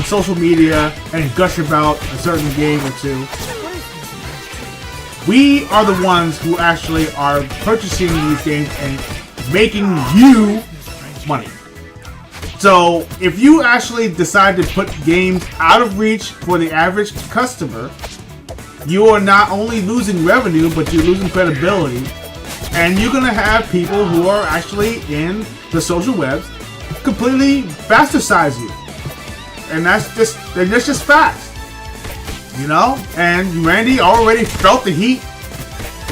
social media and gush about a certain game or two. We are the ones who actually are purchasing these games and making you money. So if you actually decide to put games out of reach for the average customer, you are not only losing revenue, but you're losing credibility. And you're going to have people who are actually in the social webs completely bastardize you. And that's just facts. You know? And Randy already felt the heat.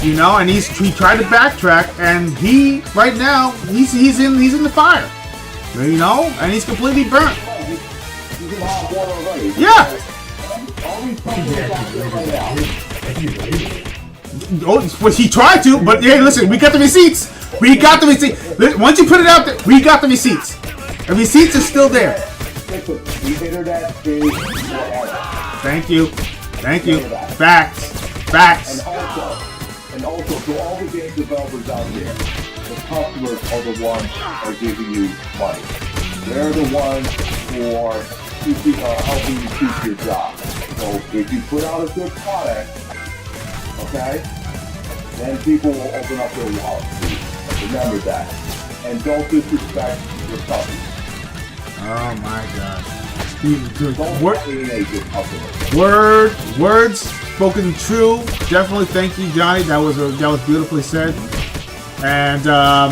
You know, and he tried to backtrack, and he right now he's in the fire. You know, and he's completely burnt. Yeah. Oh, well, he tried to, but hey, listen, we got the receipts. We got the receipts. Once you put it out there, we got the receipts. The receipts are still there. Thank you. Facts. And also, to all the game developers out there, the customers are the ones that are giving you money. They're the ones who are helping you keep your job. So if you put out a good product, okay, then people will open up their wallets. Remember that. And don't disrespect your customers. Oh my gosh. Words spoken true. Definitely thank you, Johnny. That was beautifully said. And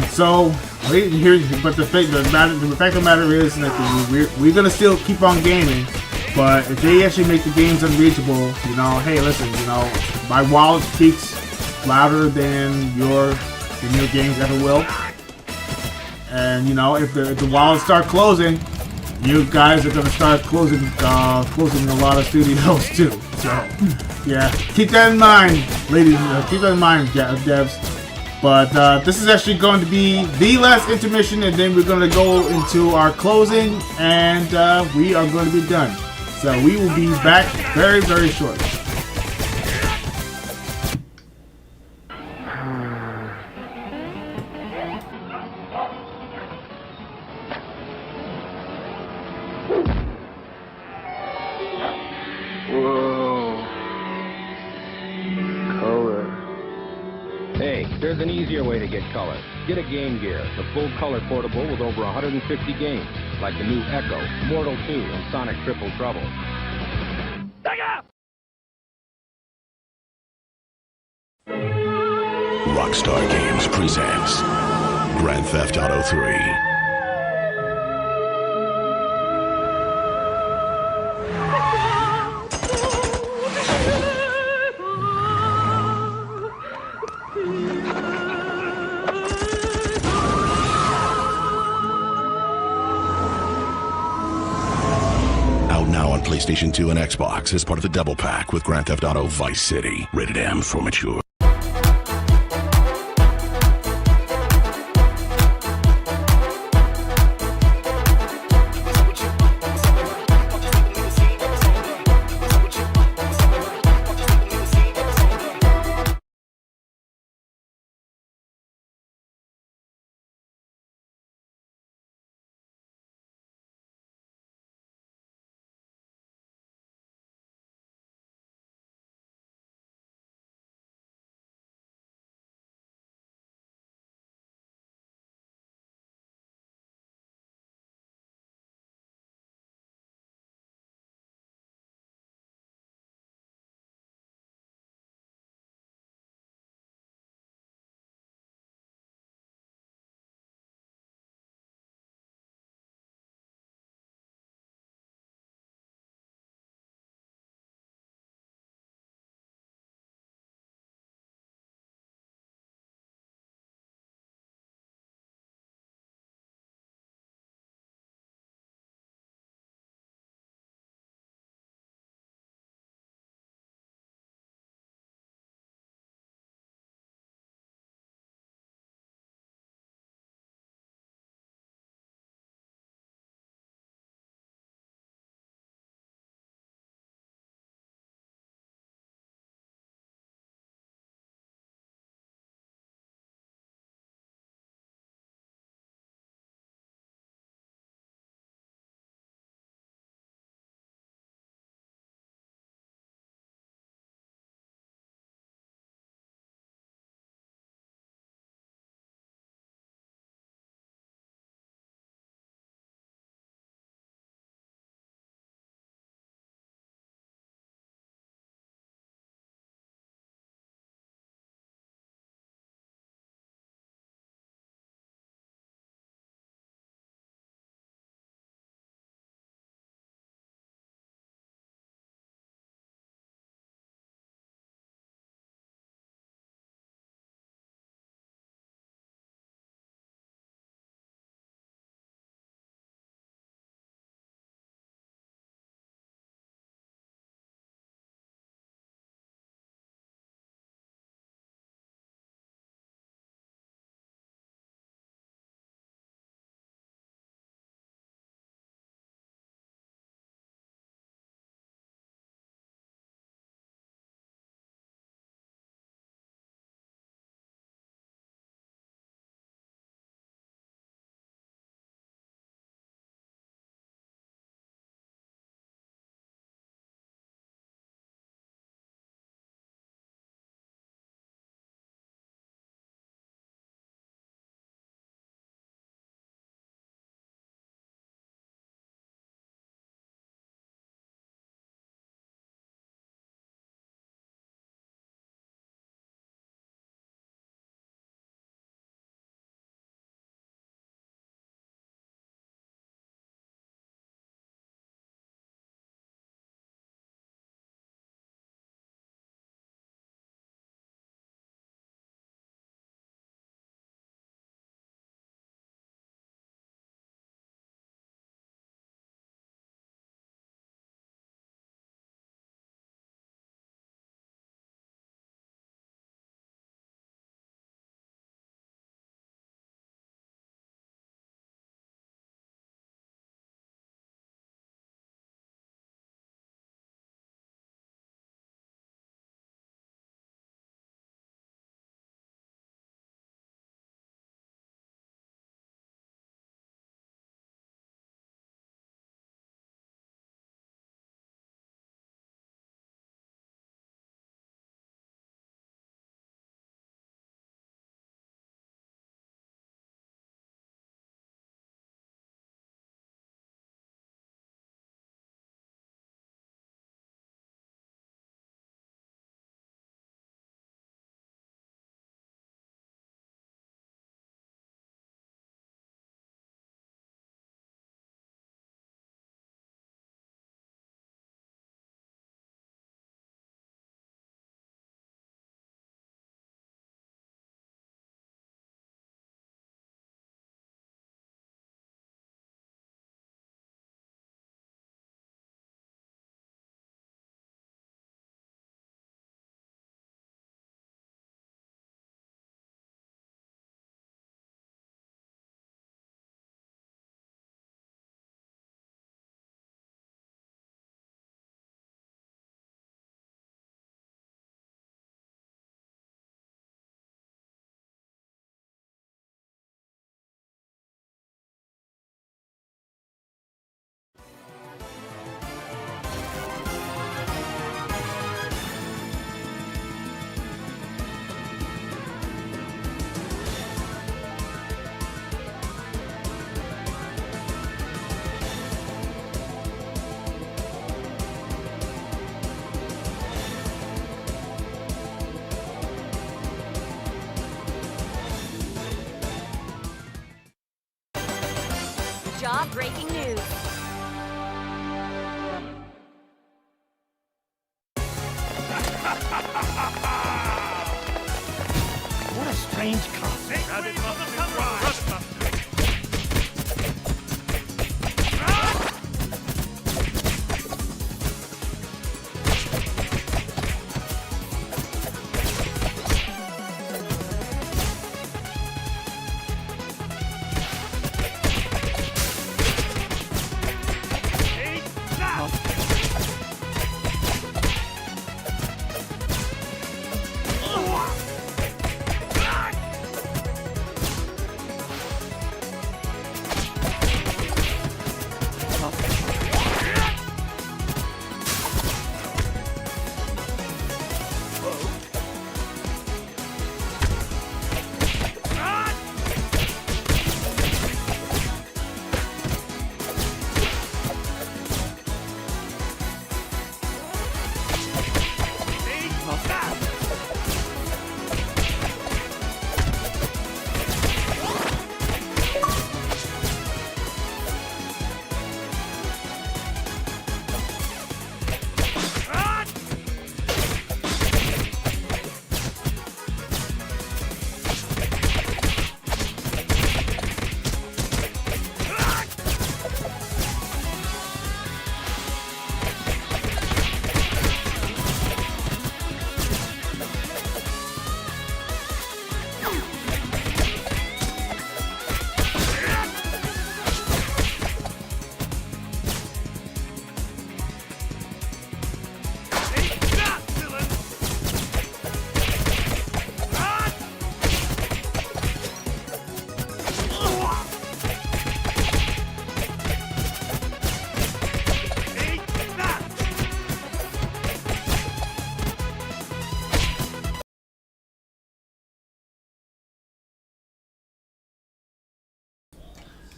so but the fact of the matter is that we're gonna still keep on gaming. But if they actually make the games unreachable, you know, hey, listen, you know, my wallet speaks louder than your games ever will. And you know, if the wallets start closing, you guys are gonna start closing a lot of studios too. So yeah, keep that in mind, ladies. Keep that in mind, devs. But this is actually going to be the last intermission, and then we're going to go into our closing, and we are going to be done. So we will be back very, very shortly. Whoa. Color. Hey, there's an easier way to get color. Get a Game Gear, the full color portable with over 150 games, like the new Echo, Mortal 2, and Sonic Triple Trouble. Rockstar Games presents Grand Theft Auto 3. Out now on PlayStation 2 and Xbox as part of the double pack with Grand Theft Auto Vice City. Rated M for mature. Jaw-breaking news. What a strange concept.